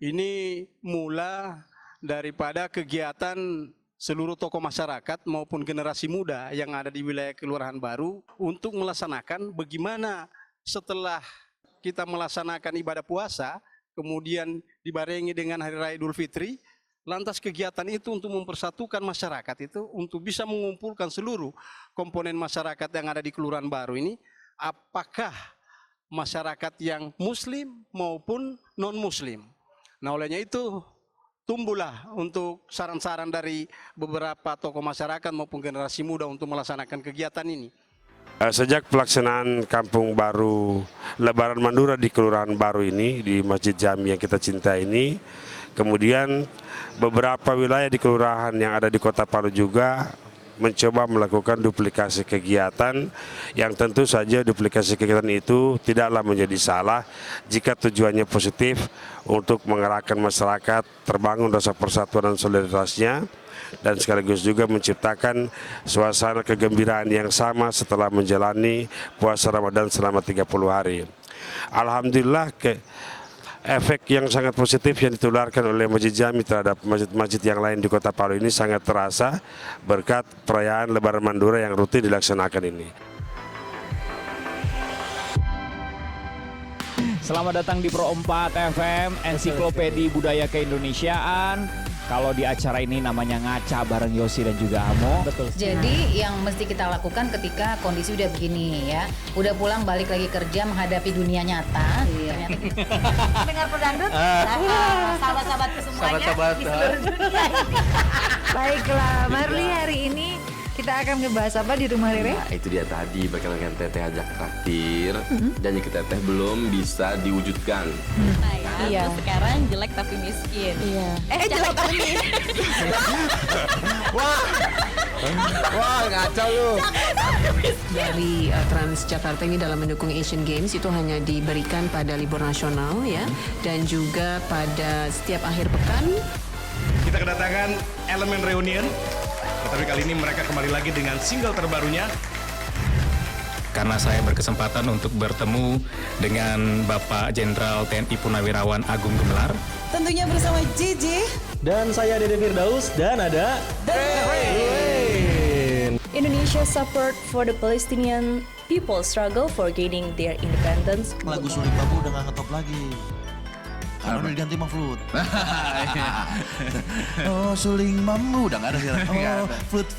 Speaker 9: Ini mula daripada kegiatan seluruh tokoh masyarakat maupun generasi muda yang ada di wilayah Kelurahan Baru untuk melaksanakan bagaimana setelah kita melaksanakan ibadah puasa, kemudian dibarengi dengan Hari Raya Idul Fitri, lantas kegiatan itu untuk mempersatukan masyarakat itu, untuk bisa mengumpulkan seluruh komponen masyarakat yang ada di Kelurahan Baru ini, apakah masyarakat yang muslim maupun non-muslim. Nah, olehnya itu tumbuhlah untuk saran-saran dari beberapa tokoh masyarakat maupun generasi muda untuk melaksanakan kegiatan ini.
Speaker 10: Sejak pelaksanaan Kampung Baru Lebaran Madura di Kelurahan Baru ini, di Masjid Jami yang kita cinta ini, kemudian beberapa wilayah di kelurahan yang ada di Kota Palu juga mencoba melakukan duplikasi kegiatan, yang tentu saja duplikasi kegiatan itu tidaklah menjadi salah jika tujuannya positif untuk mengerahkan masyarakat terbangun rasa persatuan dan solidaritasnya, dan sekaligus juga menciptakan suasana kegembiraan yang sama setelah menjalani puasa Ramadan selama 30 hari. Alhamdulillah efek yang sangat positif yang ditularkan oleh Masjid Jami terhadap masjid-masjid yang lain di Kota Palu ini sangat terasa berkat perayaan Lebaran Madura yang rutin dilaksanakan ini.
Speaker 11: Selamat datang di Pro 4 FM, Ensiklopedia Budaya Keindonesiaan. Kalau di acara ini namanya ngaca bareng Yosi dan juga Amo.
Speaker 12: Betul. Jadi yang mesti kita lakukan ketika kondisi udah begini ya, udah pulang balik lagi kerja menghadapi dunia nyata. Ternyata dengar pedangdut, sahabat-sahabatku semuanya di seluruh dunia. Baiklah, Marli, hari ini kita akan ngebahas apa di rumah Rere?
Speaker 13: Nah, itu dia tadi bakalan Teteh ajak traktir. Janji ke Teteh belum bisa diwujudkan.
Speaker 12: Iya. Sekarang jelek tapi miskin. Iya. Jelek tapi miskin.
Speaker 13: Wah, ngaco lu.
Speaker 14: Dari Transjakarta ini dalam mendukung Asian Games itu hanya diberikan pada libur nasional ya, dan juga pada setiap akhir pekan.
Speaker 15: Kita kedatangan elemen reunion. Tapi kali ini mereka kembali lagi dengan single terbarunya. Karena saya berkesempatan untuk bertemu dengan Bapak Jenderal TNI Purnawirawan Agung Gumelar.
Speaker 16: Tentunya bersama JJ.
Speaker 17: Dan saya Dede Firdaus dan ada The Rain.
Speaker 18: Indonesia support for the Palestinian people struggle for gaining their independence.
Speaker 19: Lagu Suling Bambu udah gak ngetop lagi. Karena udah diganti sama flute. Oh, Suling Bambu udah gak ada sekarang. Oh, flute.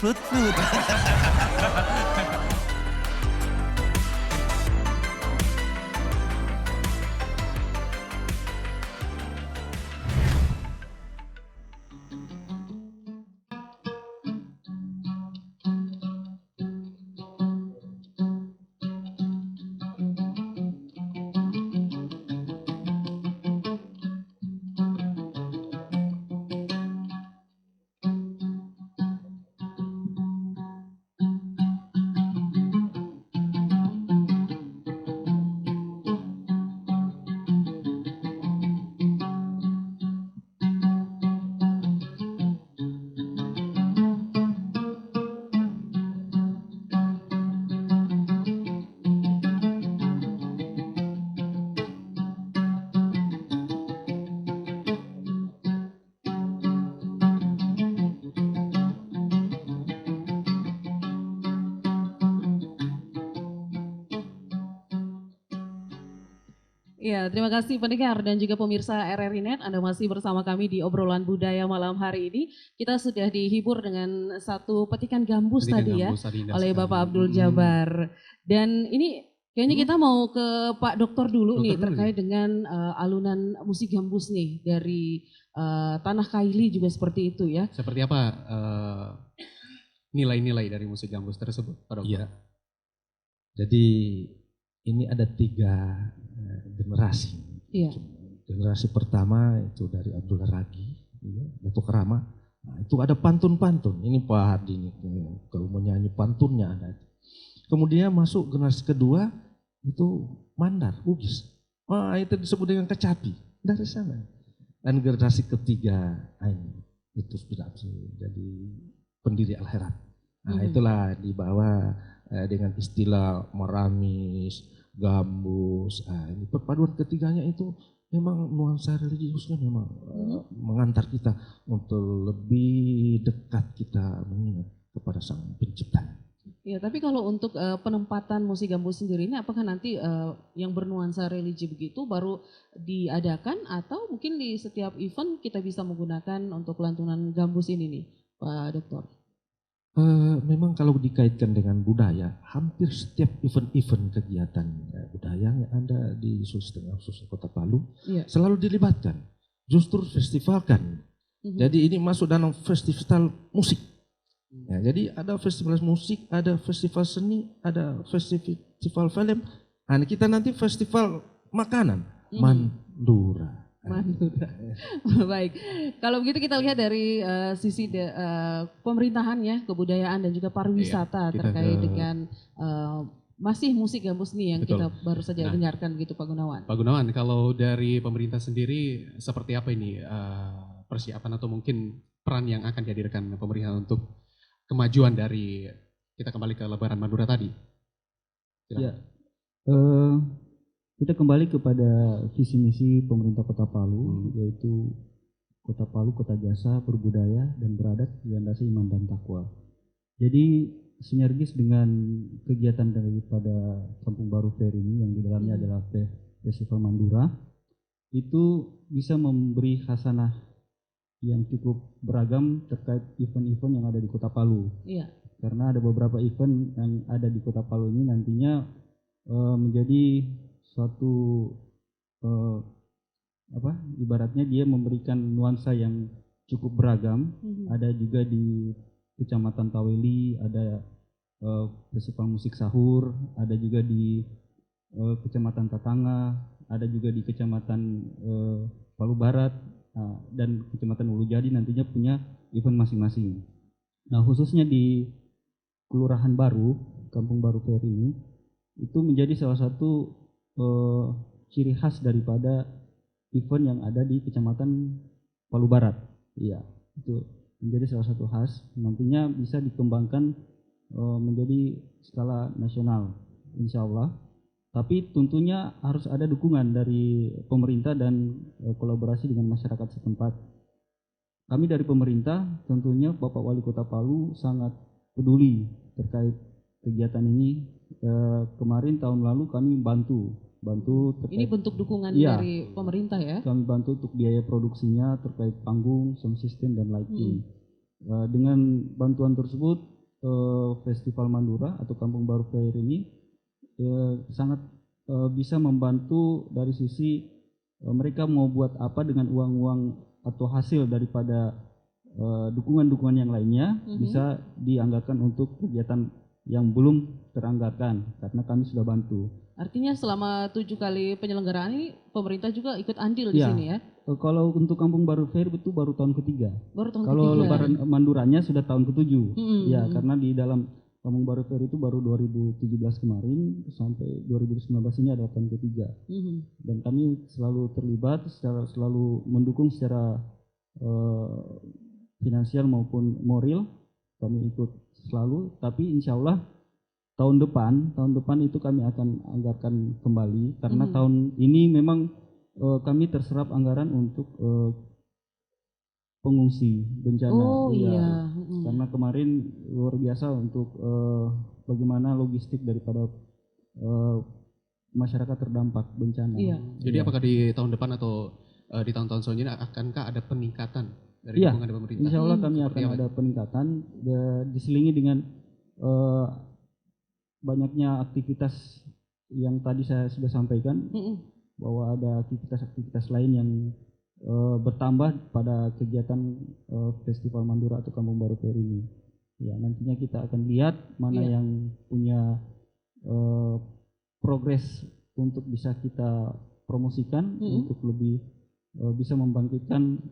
Speaker 2: Ya, terima kasih pendengar dan juga pemirsa RRI Net. Anda masih bersama kami di obrolan budaya malam hari ini. Kita sudah dihibur dengan satu petikan gambus tadi ya oleh Bapak Abdul Jabar. Dan ini kayaknya kita mau ke Pak Dokter dulu nih terkait dengan alunan musik gambus nih dari Tanah Kaili juga seperti itu ya.
Speaker 1: Seperti apa nilai-nilai dari musik gambus tersebut, Pak Dokter?
Speaker 5: Iya. Jadi ini ada 3 generasi.
Speaker 2: Iya.
Speaker 5: Generasi pertama itu dari Abdul Ragi, ya, Datuk Rama. Nah, itu ada pantun-pantun. Ini Pak Hadi nih, kalau mau nyanyi pantunnya ada. Kemudian masuk generasi kedua itu Mandar, Bugis. Wah, itu disebut dengan kecapi dari sana. Dan generasi ketiga Ain itu sudah jadi pendiri Al-Herat. Nah, itulah dibawa dengan istilah meramis, gambus. Nah, ini perpaduan ketiganya itu memang nuansa religiusnya memang mengantar kita untuk lebih dekat kita mengingat kepada Sang Pencipta.
Speaker 2: Ya, tapi kalau untuk penempatan musik gambus sendiri ini apakah nanti yang bernuansa religi begitu baru diadakan atau mungkin di setiap event kita bisa menggunakan untuk lantunan gambus ini nih, Pak Dokter?
Speaker 5: Memang kalau dikaitkan dengan budaya, hampir setiap event-event kegiatan budaya yang ada di Sulawesi Tengah, khususnya Kota Palu, selalu dilibatkan. Justru festivalkan. Jadi ini masuk dalam festival musik. Ya, jadi ada festival musik, ada festival seni, ada festival film. Nah, kita nanti festival makanan, Mandura.
Speaker 2: Mandura. Baik, kalau begitu kita lihat dari sisi pemerintahan ya, kebudayaan dan juga pariwisata terkait dengan masih musik gambus nih yang kita baru saja dengarkan gitu Pak Gunawan.
Speaker 1: Pak Gunawan, kalau dari pemerintah sendiri seperti apa ini persiapan atau mungkin peran yang akan dihadirkan pemerintah untuk kemajuan dari kita kembali ke Lebaran Mandura tadi?
Speaker 6: Ya, kita kembali kepada visi misi pemerintah Kota Palu, yaitu Kota Palu, Kota Jasa, Berbudaya dan Beradat dilandasi iman dan takwa. Jadi sinergis dengan kegiatan daripada Kampung Baru Fair ini yang di dalamnya adalah Festival Mandura, itu bisa memberi khasanah yang cukup beragam terkait event-event yang ada di Kota Palu.
Speaker 2: Iya.
Speaker 6: Karena ada beberapa event yang ada di Kota Palu ini nantinya menjadi suatu ibaratnya dia memberikan nuansa yang cukup beragam. Ada juga di Kecamatan Taweli, ada festival musik sahur, ada juga di Kecamatan Tatanga, ada juga di Kecamatan Palu Barat, dan Kecamatan Ulu Jadi nantinya punya event masing-masing. Nah, khususnya di Kelurahan Baru, Kampung Baru Fair ini, itu menjadi salah satu ciri khas daripada event yang ada di Kecamatan Palu Barat. Iya, itu menjadi salah satu khas. Nantinya bisa dikembangkan menjadi skala nasional, insya Allah. Tapi tentunya harus ada dukungan dari pemerintah dan kolaborasi dengan masyarakat setempat. Kami dari pemerintah tentunya Bapak Wali Kota Palu sangat peduli terkait kegiatan ini. Kemarin tahun lalu kami bantu terkait,
Speaker 2: ini bentuk dukungan
Speaker 6: iya,
Speaker 2: dari pemerintah ya?
Speaker 6: Kami bantu untuk biaya produksinya terkait panggung, sound system, dan lighting. Dengan bantuan tersebut, Festival Mandura atau Kampung Baru Fair ini sangat bisa membantu dari sisi mereka mau buat apa dengan uang-uang atau hasil daripada dukungan-dukungan yang lainnya bisa dianggarkan untuk kegiatan yang belum teranggarkan karena kami sudah bantu.
Speaker 2: Artinya selama 7 kali penyelenggaraan ini pemerintah juga ikut andil di sini ya?
Speaker 6: Kalau untuk Kampung Baru Fair itu baru tahun ketiga.
Speaker 2: Baru tahun
Speaker 6: kalau
Speaker 2: ketiga.
Speaker 6: Lebaran Manduranya sudah tahun ke-7. Ya, karena di dalam Kampung Baru Fair itu baru 2017 kemarin sampai 2019 ini adalah tahun ketiga. Dan kami selalu terlibat, selalu mendukung secara finansial maupun moral. Kami ikut selalu, tapi insya Allah tahun depan itu kami akan anggarkan kembali karena tahun ini memang kami terserap anggaran untuk pengungsi bencana.
Speaker 2: Oh iya.
Speaker 6: Karena kemarin luar biasa untuk bagaimana logistik daripada masyarakat terdampak bencana.
Speaker 2: Iya.
Speaker 1: Jadi apakah di tahun depan atau di tahun-tahun selanjutnya akankah ada peningkatan dari dukungan dari pemerintah?
Speaker 6: Insya Allah kami akan ada peningkatan diselingi dengan banyaknya aktivitas yang tadi saya sudah sampaikan bahwa ada aktivitas-aktivitas lain yang bertambah pada kegiatan Festival Mandura atau Kampung Baru Fair ini. Ya, nantinya kita akan lihat mana yang punya progres untuk bisa kita promosikan untuk lebih bisa membangkitkan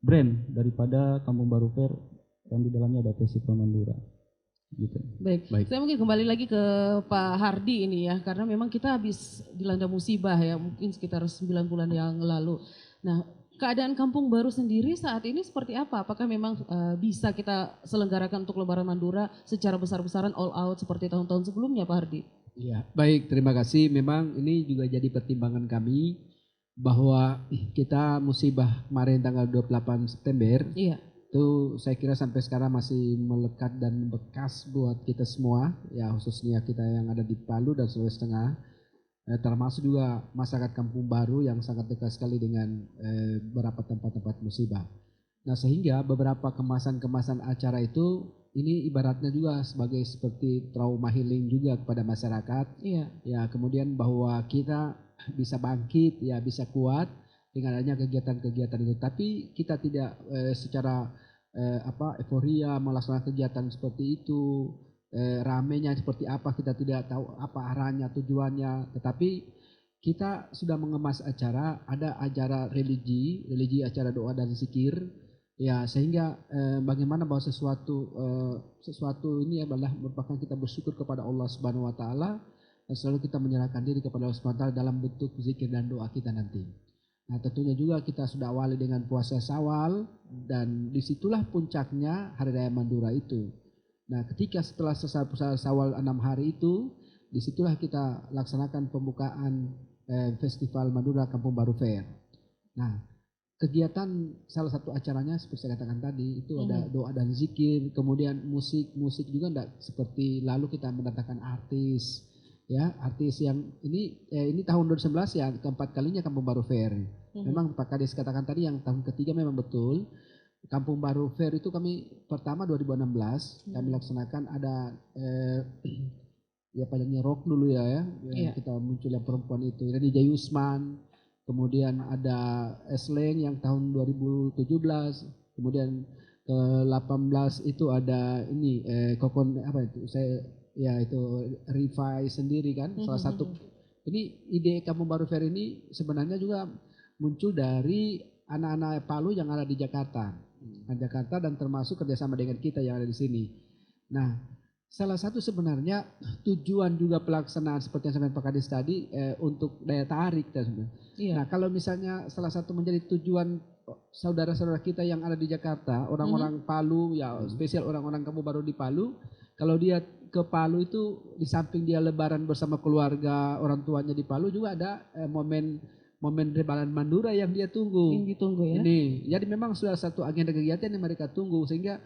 Speaker 6: brand daripada Kampung Baru Fair yang di dalamnya ada Festival Mandura. Gitu.
Speaker 2: Baik, saya mungkin kembali lagi ke Pak Hardi ini ya, karena memang kita habis dilanda musibah ya, mungkin sekitar 9 bulan yang lalu. Nah, keadaan Kampung Baru sendiri saat ini seperti apa? Apakah memang bisa kita selenggarakan untuk Lebaran Mandura secara besar-besaran all out seperti tahun-tahun sebelumnya, Pak Hardi?
Speaker 7: Ya, baik, terima kasih. Memang ini juga jadi pertimbangan kami bahwa kita musibah kemarin tanggal 28 September.
Speaker 2: Iya.
Speaker 7: Itu saya kira sampai sekarang masih melekat dan bekas buat kita semua, ya khususnya kita yang ada di Palu dan Sulawesi Tengah, termasuk juga masyarakat Kampung Baru yang sangat dekat sekali dengan beberapa tempat-tempat musibah. Nah, sehingga beberapa kemasan-kemasan acara itu ini ibaratnya juga seperti trauma healing juga kepada masyarakat.
Speaker 2: Iya.
Speaker 7: Ya, kemudian bahwa kita bisa bangkit, ya bisa kuat dengan adanya kegiatan-kegiatan itu, tapi kita tidak secara euforia melaksanakan kegiatan seperti itu, ramenya seperti apa kita tidak tahu apa arahnya, tujuannya, tetapi kita sudah mengemas acara, ada acara religi acara doa dan zikir, ya sehingga bagaimana bahwa sesuatu ini adalah merupakan kita bersyukur kepada Allah Subhanahu Wa Taala dan selalu kita menyerahkan diri kepada Allah Subhanahu Wa Taala dalam bentuk zikir dan doa kita nanti. Nah, tentunya juga kita sudah awali dengan puasa Syawal dan disitulah puncaknya Hari Raya Mandura itu. Nah, ketika setelah selesai puasa Syawal 6 hari itu, disitulah kita laksanakan pembukaan Festival Mandura Kampung Baru Fair. Nah, kegiatan salah satu acaranya seperti saya katakan tadi itu ada doa dan zikir, kemudian musik juga enggak seperti lalu kita mendatangkan artis. Ya, artis yang ini tahun 2011 ya keempat kalinya Kampung Baru Fair. Memang Pak Kades katakan tadi yang tahun ketiga memang betul. Kampung Baru Fair itu kami pertama 2016 kami laksanakan ada ya paling rock dulu ya. Kita muncul yang perempuan itu Reni Jayusman, kemudian ada Esleng yang tahun 2017, kemudian ke 18 itu ada ini kokon apa itu saya ya itu Rifai sendiri kan salah satu. Ini ide Kampung Baru Fair ini sebenarnya juga muncul dari anak-anak Palu yang ada di Jakarta. Jakarta dan termasuk kerjasama dengan kita yang ada di sini. Nah, salah satu sebenarnya tujuan juga pelaksanaan seperti yang saya Pak Kades tadi untuk daya tarik. Nah, kalau misalnya salah satu menjadi tujuan saudara-saudara kita yang ada di Jakarta, orang-orang Palu, ya spesial orang-orang Kampung Baru di Palu, kalau dia ke Palu itu di samping dia lebaran bersama keluarga orang tuanya di Palu juga ada momen Lebaran Mandura yang dia tunggu.
Speaker 2: Yang ditunggu ya.
Speaker 7: Ini, jadi memang sudah satu agenda kegiatan yang mereka tunggu sehingga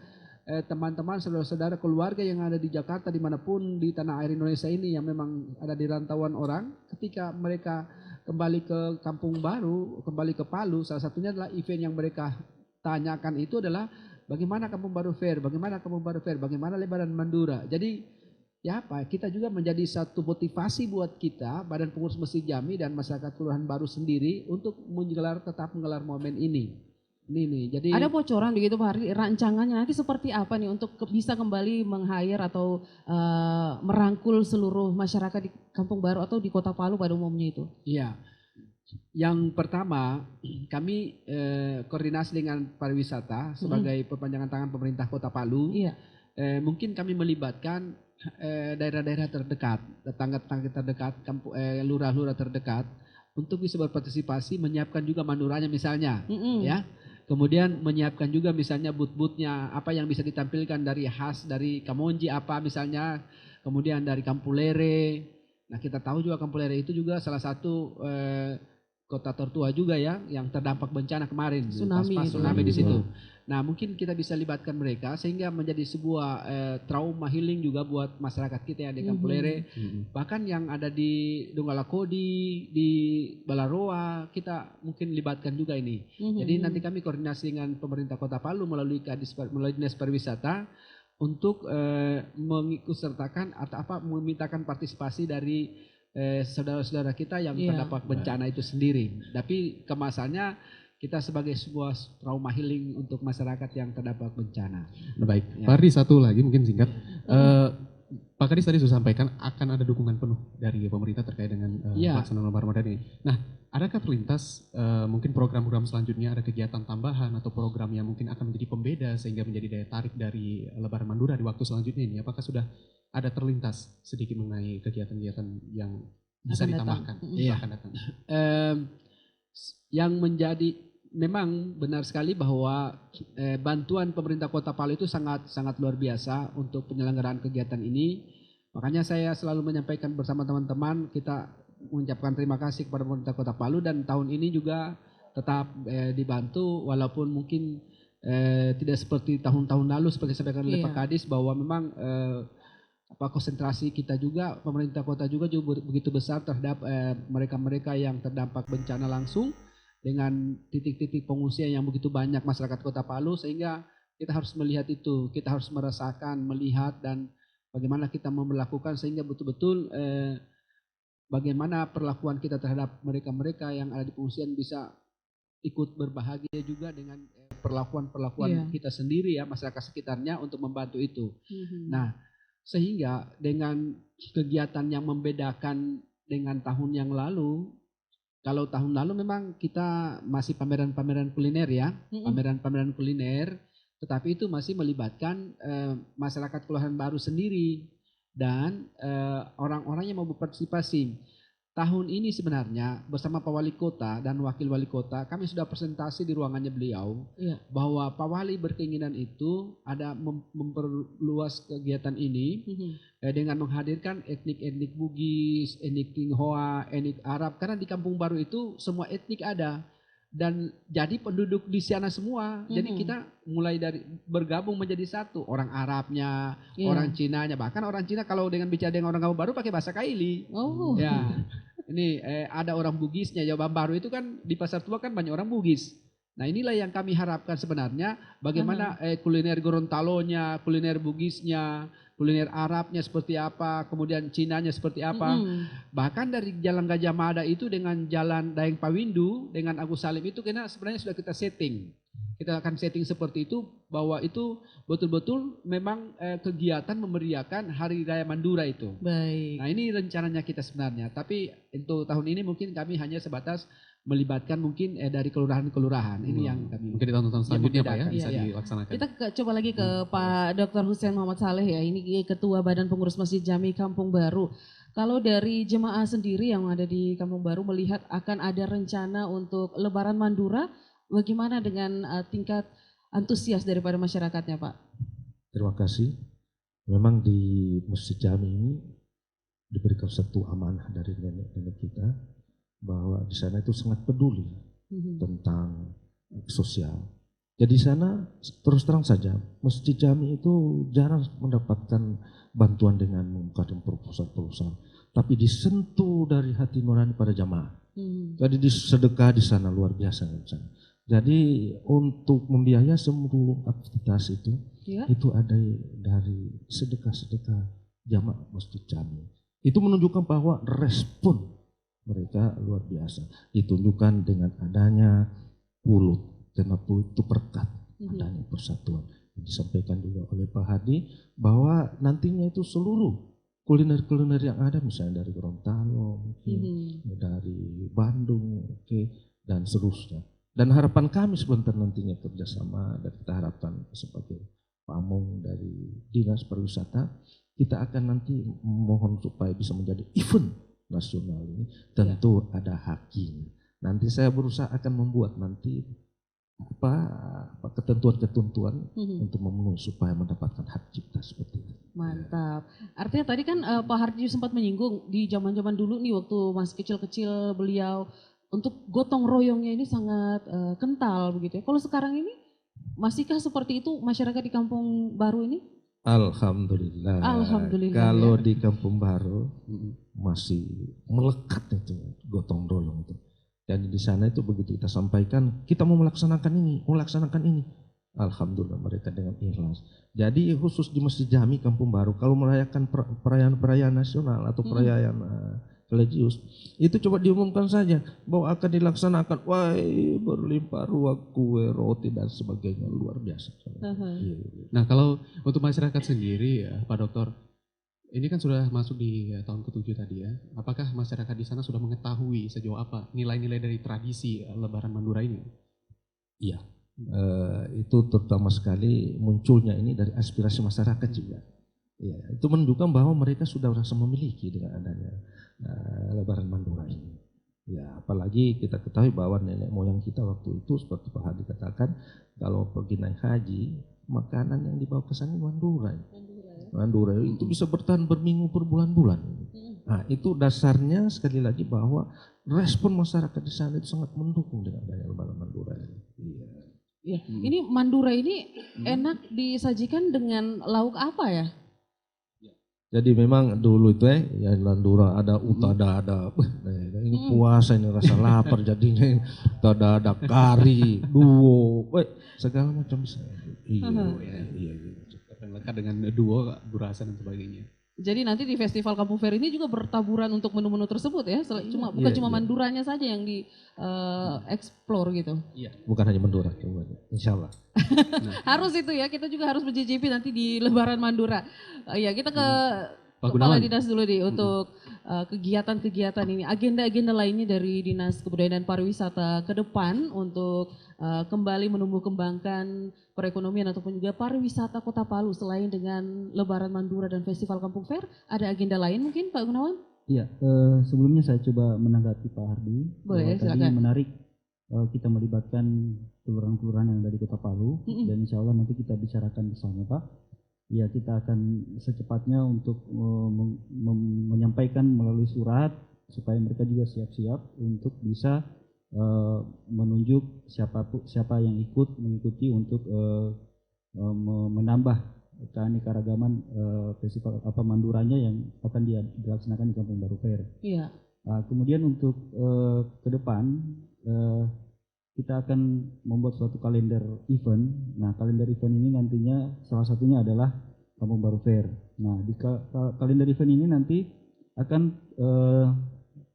Speaker 7: teman-teman, saudara-saudara, keluarga yang ada di Jakarta dimanapun di tanah air Indonesia ini yang memang ada di rantauan orang, ketika mereka kembali ke Kampung Baru, kembali ke Palu, salah satunya adalah event yang mereka tanyakan itu adalah bagaimana Kampung Baru Fair, bagaimana Kampung Baru Fair, bagaimana Lebaran Mandura. Jadi ya apa, kita juga menjadi satu motivasi buat kita, Badan Pengurus Masjid Jami dan masyarakat Kelurahan Baru sendiri untuk tetap menggelar momen ini. Ini nih, jadi
Speaker 2: ada bocoran begitu Pak Hardi, rancangannya nanti seperti apa nih untuk bisa kembali meng-hire atau merangkul seluruh masyarakat di Kampung Baru atau di Kota Palu pada umumnya itu?
Speaker 7: Iya. Yang pertama, kami koordinasi dengan pariwisata sebagai perpanjangan tangan pemerintah Kota Palu.
Speaker 2: Iya.
Speaker 7: Mungkin kami melibatkan daerah-daerah terdekat, tetangga-tetangga terdekat, lurah-lurah terdekat untuk bisa berpartisipasi, menyiapkan juga manduranya misalnya, ya. Kemudian menyiapkan juga misalnya booth-boothnya, apa yang bisa ditampilkan dari khas dari Kamonji apa misalnya, kemudian dari Kampulere. Nah kita tahu juga Kampulere itu juga salah satu kota tertua juga ya yang terdampak bencana kemarin, tsunami di situ. Nah mungkin kita bisa libatkan mereka sehingga menjadi sebuah trauma healing juga buat masyarakat kita yang di Kampulere. Bahkan yang ada di Donggala Kodi, di Balaroa, kita mungkin libatkan juga ini. Jadi nanti kami koordinasi dengan pemerintah Kota Palu melalui Dinas Pariwisata untuk mengikutsertakan atau memintakan partisipasi dari saudara-saudara kita yang terdampak bencana itu sendiri. Tapi kemasannya kita sebagai sebuah trauma healing untuk masyarakat yang terdampak bencana.
Speaker 1: Nah, baik, Pak Hardi satu lagi mungkin singkat. Pak Kadis tadi sudah sampaikan akan ada dukungan penuh dari pemerintah terkait dengan pelaksanaan Lebaran Ramadan ini. Nah, adakah terlintas mungkin program-program selanjutnya, ada kegiatan tambahan atau program yang mungkin akan menjadi pembeda sehingga menjadi daya tarik dari Lebaran Mandura di waktu selanjutnya ini? Apakah sudah ada terlintas sedikit mengenai kegiatan-kegiatan yang bisa ditambahkan?
Speaker 7: Akan datang. Yang menjadi memang benar sekali bahwa bantuan pemerintah Kota Palu itu sangat luar biasa untuk penyelenggaraan kegiatan ini. Makanya saya selalu menyampaikan bersama teman-teman, kita mengucapkan terima kasih kepada pemerintah Kota Palu dan tahun ini juga tetap dibantu walaupun mungkin tidak seperti tahun-tahun lalu seperti disampaikan oleh Pak Kadis bahwa memang konsentrasi kita juga pemerintah kota juga begitu besar terhadap mereka-mereka yang terdampak bencana langsung dengan titik-titik pengungsian yang begitu banyak masyarakat Kota Palu, sehingga kita harus melihat itu, kita harus merasakan, melihat dan bagaimana kita memperlakukan sehingga betul-betul bagaimana perlakuan kita terhadap mereka-mereka yang ada di pengungsian bisa ikut berbahagia juga dengan perlakuan kita sendiri ya, masyarakat sekitarnya untuk membantu itu. Nah, sehingga dengan kegiatan yang membedakan dengan tahun yang lalu, kalau tahun lalu memang kita masih pameran-pameran kuliner ya, pameran-pameran kuliner, tetapi itu masih melibatkan masyarakat Kelurahan Baru sendiri dan orang-orang yang mau berpartisipasi. Tahun ini sebenarnya bersama Pak Wali Kota dan Wakil Wali Kota kami sudah presentasi di ruangannya beliau bahwa Pak Wali berkeinginan itu ada memperluas kegiatan ini dengan menghadirkan etnik-etnik Bugis, etnik Tionghoa, etnik Arab, karena di Kampung Baru itu semua etnik ada dan jadi penduduk di sana semua. Jadi kita mulai dari bergabung menjadi satu, orang Arabnya, orang Cinanya, bahkan orang Cina kalau dengan bicara dengan orang Kampung Baru pakai bahasa Kaili. Ya. Ini ada orang Bugisnya, Jawa Baru itu kan di Pasar Tua kan banyak orang Bugis. Nah inilah yang kami harapkan sebenarnya, bagaimana kuliner Gorontalonya, kuliner Bugisnya, kuliner Arabnya seperti apa, kemudian Cinanya seperti apa. Bahkan dari Jalan Gajah Mada itu dengan Jalan Daeng Pawindu, dengan Agus Salim itu sebenarnya sudah kita setting. Kita akan setting seperti itu, bahwa itu betul-betul memang kegiatan memeriahkan Hari Raya Mandura itu.
Speaker 2: Baik.
Speaker 7: Nah ini rencananya kita sebenarnya, tapi untuk tahun ini mungkin kami hanya sebatas melibatkan mungkin dari kelurahan-kelurahan. Ini yang kami
Speaker 1: mungkin di tahun-tahun selanjutnya Pak ya bisa dilaksanakan.
Speaker 2: Kita coba lagi ke Pak Dr. Hussein Muhammad Saleh ya, ini Ketua Badan Pengurus Masjid Jami Kampung Baru. Kalau dari jemaah sendiri yang ada di Kampung Baru melihat akan ada rencana untuk Lebaran Mandura, bagaimana dengan tingkat antusias daripada masyarakatnya Pak?
Speaker 5: Terima kasih. Memang di Masjid Jami ini diberikan satu amanah dari nenek-nenek kita, bahwa di sana itu sangat peduli tentang sosial. Jadi di sana terus terang saja Masjid Jami itu jarang mendapatkan bantuan dengan mengumumkan proposal-proposal, tapi disentuh dari hati nurani pada jamaah. Jadi di sedekah di sana luar biasa di sana. Jadi untuk membiayai seluruh aktivitas itu ada dari sedekah-sedekah jamaah Masjid Jami. Itu menunjukkan bahwa respon mereka luar biasa. Ditunjukkan dengan adanya pulut, karena pulut itu berkat adanya persatuan. Disampaikan juga oleh Pak Hadi bahwa nantinya itu seluruh kuliner-kuliner yang ada, misalnya dari Gorontalo, dari Bandung, dan seterusnya. Dan harapan kami sebentar nantinya kerjasama, dan kita harapkan sebagai pamong dari Dinas Pariwisata, kita akan nanti mohon supaya bisa menjadi event nasional ini, tentu ada haknya. Nanti saya berusaha akan membuat nanti ketentuan-ketentuan untuk memenuhi supaya mendapatkan hak cipta seperti itu.
Speaker 2: Mantap. Artinya tadi kan Pak Hardi sempat menyinggung di zaman-zaman dulu nih waktu masih kecil-kecil beliau, untuk gotong royongnya ini sangat kental begitu ya. Kalau sekarang ini masihkah seperti itu masyarakat di Kampung Baru ini?
Speaker 5: Alhamdulillah.
Speaker 2: Alhamdulillah.
Speaker 5: Kalau di Kampung Baru masih melekat itu gotong royong itu. Jadi di sana itu begitu kita sampaikan, kita mau melaksanakan ini, alhamdulillah mereka dengan ikhlas. Jadi khusus di Masjid Jami Kampung Baru, kalau merayakan perayaan nasional atau perayaan religius, itu coba diumumkan saja bahwa akan dilaksanakan, berlimpah ruah kue, roti dan sebagainya, luar biasa.
Speaker 1: Nah kalau untuk masyarakat sendiri ya Pak Dokter, ini kan sudah masuk di tahun ke-7 tadi ya. Apakah masyarakat di sana sudah mengetahui sejauh apa nilai-nilai dari tradisi Lebaran Mandura ini?
Speaker 5: Iya, itu terutama sekali munculnya ini dari aspirasi masyarakat juga. Ya, itu menunjukkan bahwa mereka sudah merasa memiliki dengan adanya Lebaran Mandura ini. Ya, apalagi kita ketahui bahwa nenek moyang kita waktu itu seperti Pak Hadi katakan, kalau pergi naik haji, makanan yang dibawa ke sana Mandura. Mandura itu bisa bertahan berminggu, berbulan-bulan. Nah, itu dasarnya sekali lagi bahwa respon masyarakat di sana itu sangat mendukung dengan adanya Lebaran Mandura ini.
Speaker 2: Iya. Ini Mandura ini enak disajikan dengan lauk apa ya?
Speaker 5: Jadi memang dulu itu ya Mandura ada utada, ada ini puasa ini rasa lapar jadinya utada, ada kari, duo, segala macam bisa. Iya.
Speaker 1: Lengkap dengan duo, burasan dan sebagainya.
Speaker 2: Jadi nanti di Festival Kampung Fair ini juga bertaburan untuk menu-menu tersebut ya, bukan cuma Manduranya saja yang di explore gitu.
Speaker 5: Iya. Bukan hanya Mandura, insya Allah.
Speaker 2: Harus itu ya, kita juga harus mencicipi nanti di Lebaran Mandura. Ya kita ke
Speaker 1: Pak
Speaker 2: Kepala Dinas dulu nih untuk kegiatan-kegiatan ini, agenda-agenda lainnya dari Dinas Kebudayaan dan Pariwisata ke depan untuk kembali menumbuh kembangkan perekonomian ataupun juga pariwisata Kota Palu selain dengan Lebaran Mandura dan Festival Kampung Fair, ada agenda lain mungkin Pak Gunawan?
Speaker 6: Iya, sebelumnya saya coba menanggapi Pak Hardi.
Speaker 2: Boleh, silakan.
Speaker 6: Tadi menarik kita melibatkan kelurahan-kelurahan yang dari Kota Palu dan insya Allah nanti kita bicarakan bersama Pak. Ya, kita akan secepatnya untuk menyampaikan melalui surat supaya mereka juga siap-siap untuk bisa menunjuk siapa yang mengikuti untuk menambah keanekaragaman festival Manduranya yang akan dilaksanakan di Kampung Baru Fair.
Speaker 2: Iya.
Speaker 6: Kemudian untuk ke depan kita akan membuat suatu kalender event. Nah, kalender event ini nantinya salah satunya adalah Kampung Baru Fair. Nah, di kalender event ini nanti akan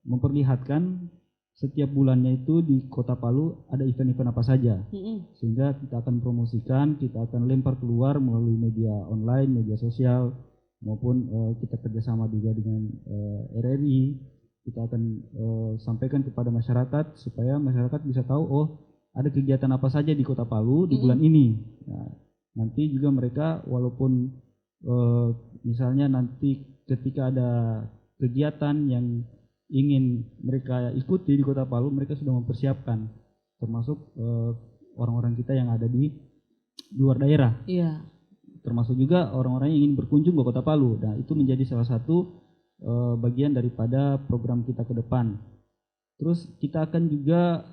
Speaker 6: memperlihatkan setiap bulannya itu di Kota Palu ada event-event apa saja. Sehingga kita akan promosikan, kita akan lempar keluar melalui media online, media sosial, maupun kita kerjasama juga dengan RRI. Kita akan sampaikan kepada masyarakat supaya masyarakat bisa tahu, oh ada kegiatan apa saja di Kota Palu di bulan ini. Nah, nanti juga mereka walaupun misalnya nanti ketika ada kegiatan yang ingin mereka ikuti di Kota Palu, mereka sudah mempersiapkan, termasuk orang-orang kita yang ada di luar daerah.
Speaker 2: Iya.
Speaker 6: Termasuk juga orang-orang yang ingin berkunjung ke Kota Palu. Nah, itu menjadi salah satu bagian daripada program kita ke depan. Terus kita akan juga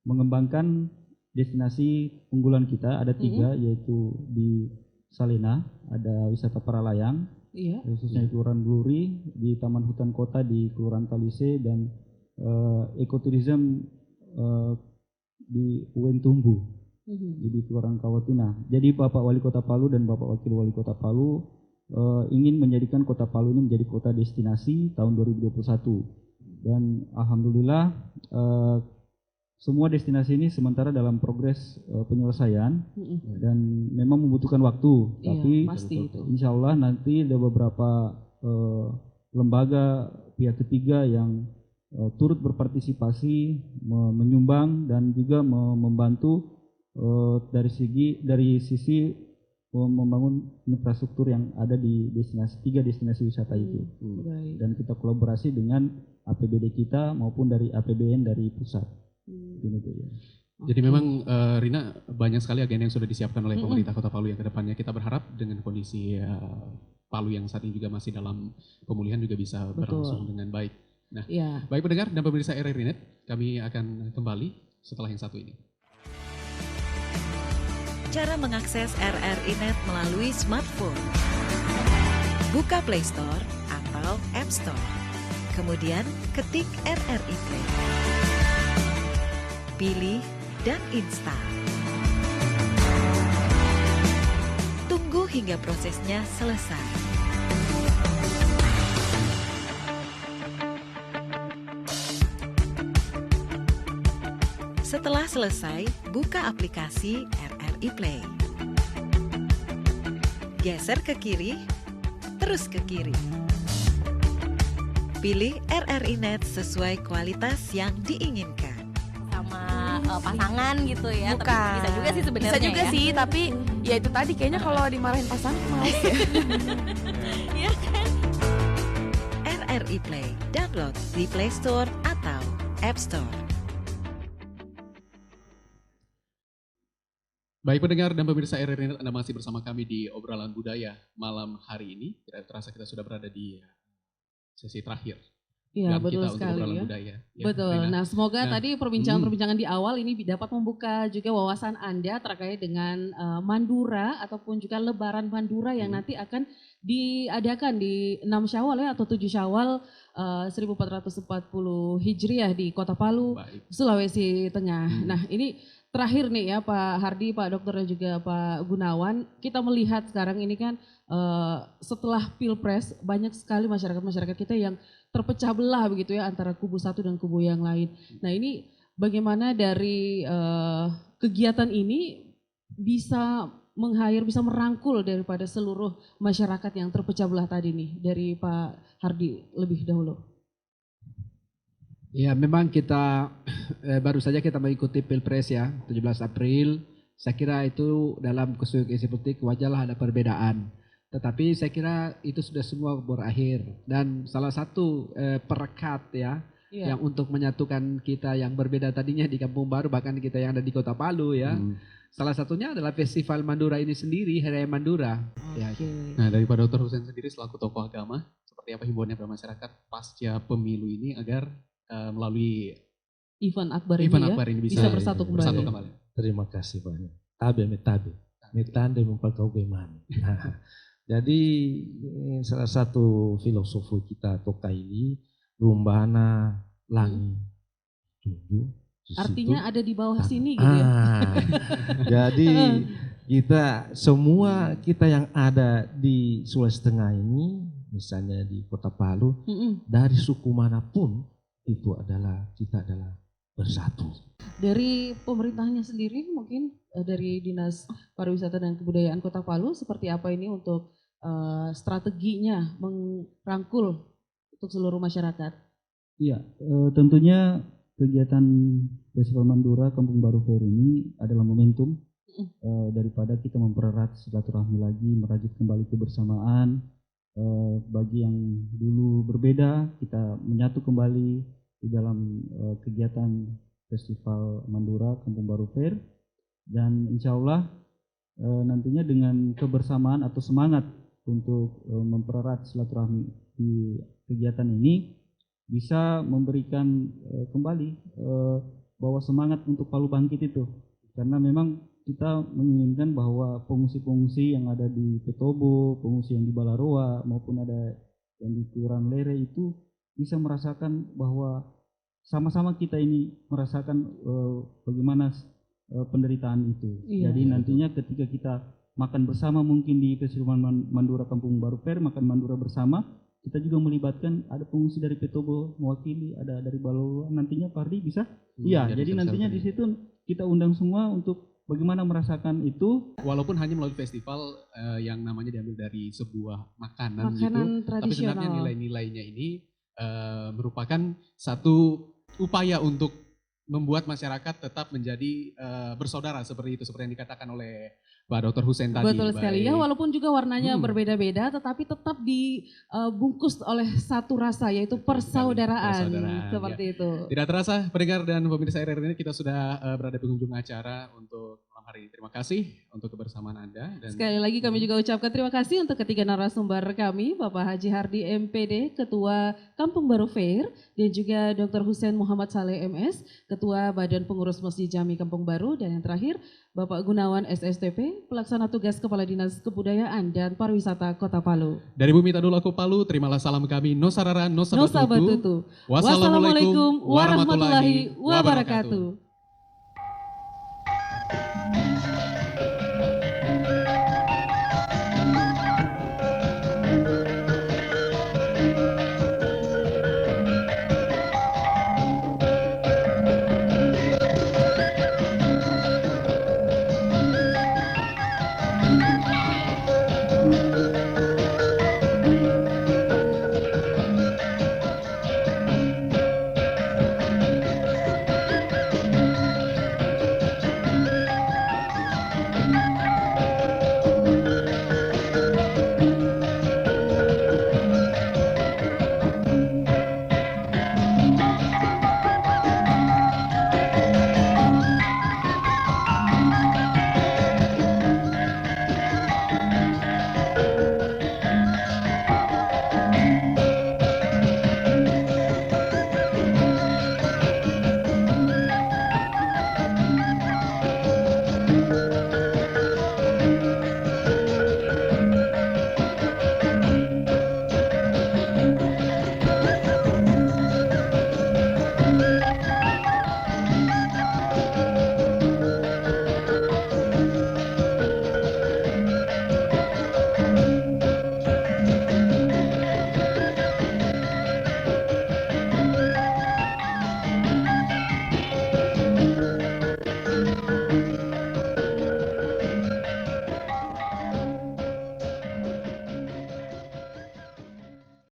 Speaker 6: mengembangkan destinasi unggulan kita, ada 3, yaitu di Salena, ada wisata para layang, khususnya di Kelurahan Bluri, di Taman Hutan Kota di Kelurahan Talise, dan ekoturism di Uwentumbu, jadi Kelurahan Kawatuna. Jadi Bapak Wali Kota Palu dan Bapak Wakil Wali Kota Palu ingin menjadikan Kota Palu ini menjadi kota destinasi tahun 2021. Dan alhamdulillah semua destinasi ini sementara dalam progres penyelesaian dan memang membutuhkan waktu.
Speaker 2: Iya,
Speaker 6: tapi
Speaker 2: pasti
Speaker 6: insya Allah nanti ada beberapa lembaga pihak ketiga yang turut berpartisipasi, menyumbang dan juga membantu dari sisi membangun infrastruktur yang ada di destinasi 3 destinasi wisata itu. Dan kita kolaborasi dengan APBD kita maupun dari APBN dari pusat.
Speaker 1: Jadi memang Rina, banyak sekali agenda yang sudah disiapkan oleh pemerintah Kota Palu yang kedepannya kita berharap dengan kondisi Palu yang saat ini juga masih dalam pemulihan juga bisa berlangsung dengan baik. Nah, baik pendengar dan pemirsa RRI Net, kami akan kembali setelah yang satu ini.
Speaker 20: Cara mengakses RRI Net melalui smartphone. Buka Play Store atau App Store. Kemudian ketik RRI Play. Pilih dan install. Tunggu hingga prosesnya selesai. Setelah selesai, buka aplikasi RRI Play. Geser ke kiri, terus ke kiri. Pilih RRI Net sesuai kualitas yang diinginkan.
Speaker 21: Sama pasangan gitu ya.
Speaker 22: Bukan.
Speaker 21: Tapi bisa juga sih sebenarnya.
Speaker 22: Bisa juga
Speaker 21: ya.
Speaker 22: sih, tapi ya itu tadi kayaknya kalau dimarahin pasangan males ya.
Speaker 21: Iya kan?
Speaker 20: RRI Play, download di Play Store atau App Store.
Speaker 1: Baik pendengar dan pemirsa RRI Net, Anda masih bersama kami di obrolan budaya malam hari ini. Tidak terasa kita sudah berada di sesi terakhir.
Speaker 2: Iya, betul
Speaker 1: kita
Speaker 2: sekali
Speaker 1: untuk obrolan
Speaker 2: ya.
Speaker 1: budaya.
Speaker 2: Betul.
Speaker 1: Rina.
Speaker 2: Nah, semoga tadi perbincangan-perbincangan di awal ini dapat membuka juga wawasan Anda terkait dengan Mandura ataupun juga Lebaran Mandura yang nanti akan diadakan di 6 Syawal ya atau 7 Syawal 1440 Hijriah di Kota Palu, Sulawesi Tengah. Nah, ini terakhir nih ya Pak Hardi, Pak Dokter dan juga Pak Gunawan, kita melihat sekarang ini kan setelah Pilpres banyak sekali masyarakat kita yang terpecah belah begitu ya antara kubu satu dan kubu yang lain. Nah ini bagaimana dari kegiatan ini bisa bisa merangkul daripada seluruh masyarakat yang terpecah belah tadi nih, dari Pak Hardi lebih dahulu.
Speaker 7: Ya memang kita baru saja kita mengikuti Pilpres ya 17 April. Saya kira itu dalam konstruksi politik wajarlah ada perbedaan. Tetapi saya kira itu sudah semua berakhir. Dan salah satu perekat ya yang untuk menyatukan kita yang berbeda tadinya di Kampung Baru bahkan kita yang ada di Kota Palu ya. Salah satunya adalah Festival Mandura ini sendiri, Hari Raya Mandura. Ya.
Speaker 1: Nah daripada Dr. Hussein sendiri selaku tokoh agama, seperti apa himbauannya pada masyarakat pasca pemilu ini agar melalui
Speaker 2: event akbar ini
Speaker 1: bisa
Speaker 2: bersatu kembali.
Speaker 5: Terima kasih banyak. Tabe metabe, metande mempakau bagaimana. Jadi salah satu filosofi kita Tokai ini rumbana langi tujuh.
Speaker 2: Artinya ada di bawah sini gitu ya.
Speaker 5: Jadi kita semua kita yang ada di Sulawesi Tengah ini, misalnya di Kota Palu, dari suku manapun itu adalah kita adalah bersatu.
Speaker 2: Dari pemerintahnya sendiri mungkin dari Dinas Pariwisata dan Kebudayaan Kota Palu seperti apa ini untuk strateginya merangkul untuk seluruh masyarakat?
Speaker 6: Iya, tentunya kegiatan Festival Mandura Kampung Baru Fair ini adalah momentum daripada kita mempererat silaturahmi lagi, merajut kembali kebersamaan. Bagi yang dulu berbeda, kita menyatu kembali di dalam kegiatan Festival Mandura Kampung Baru Fair, dan insya Allah nantinya dengan kebersamaan atau semangat untuk mempererat silaturahmi di kegiatan ini bisa memberikan kembali bahwa semangat untuk Palu bangkit itu, karena memang kita menginginkan bahwa pengungsi-pengungsi yang ada di Petobo, pengungsi yang di Balaroa maupun ada yang di Kelurahan Lere itu bisa merasakan bahwa sama-sama kita ini merasakan bagaimana penderitaan itu.
Speaker 2: Iya.
Speaker 6: Jadi nantinya ketika kita makan bersama mungkin di Festival Mandura Kampung Baru Fair, makan Mandura bersama, kita juga melibatkan ada pengungsi dari Petobo mewakili, ada dari Balaroa, nantinya Pardi bisa. Iya, jadi nantinya di situ kita undang semua untuk bagaimana merasakan itu.
Speaker 1: Walaupun hanya melalui festival yang namanya diambil dari sebuah makanan gitu, tapi sebenarnya nilai-nilainya ini merupakan satu upaya untuk membuat masyarakat tetap menjadi bersaudara seperti itu, seperti yang dikatakan oleh Pak Dr. Hussein tadi.
Speaker 2: Betul sekali ya, walaupun juga warnanya berbeda-beda tetapi tetap dibungkus oleh satu rasa, yaitu persaudaraan. Seperti
Speaker 1: ya.
Speaker 2: itu.
Speaker 1: Tidak terasa pendengar dan pemirsa RRI ini kita sudah berada di penghujung acara untuk malam hari ini. Terima kasih untuk kebersamaan Anda. Dan
Speaker 2: sekali lagi kami juga ucapkan terima kasih untuk ketiga narasumber kami, Bapak Haji Hardi MPD, Ketua Kampung Baru Fair, dan juga Dr. Hussein Muhammad Saleh MS, Ketua Badan Pengurus Masjid Jami Kampung Baru, dan yang terakhir Bapak Gunawan SSTP, Pelaksana Tugas Kepala Dinas Kebudayaan dan Pariwisata Kota Palu.
Speaker 1: Dari Bumi Tadulako Palu, terimalah salam kami Nosarara Nosabatutu.
Speaker 2: Wassalamualaikum warahmatullahi wabarakatuh.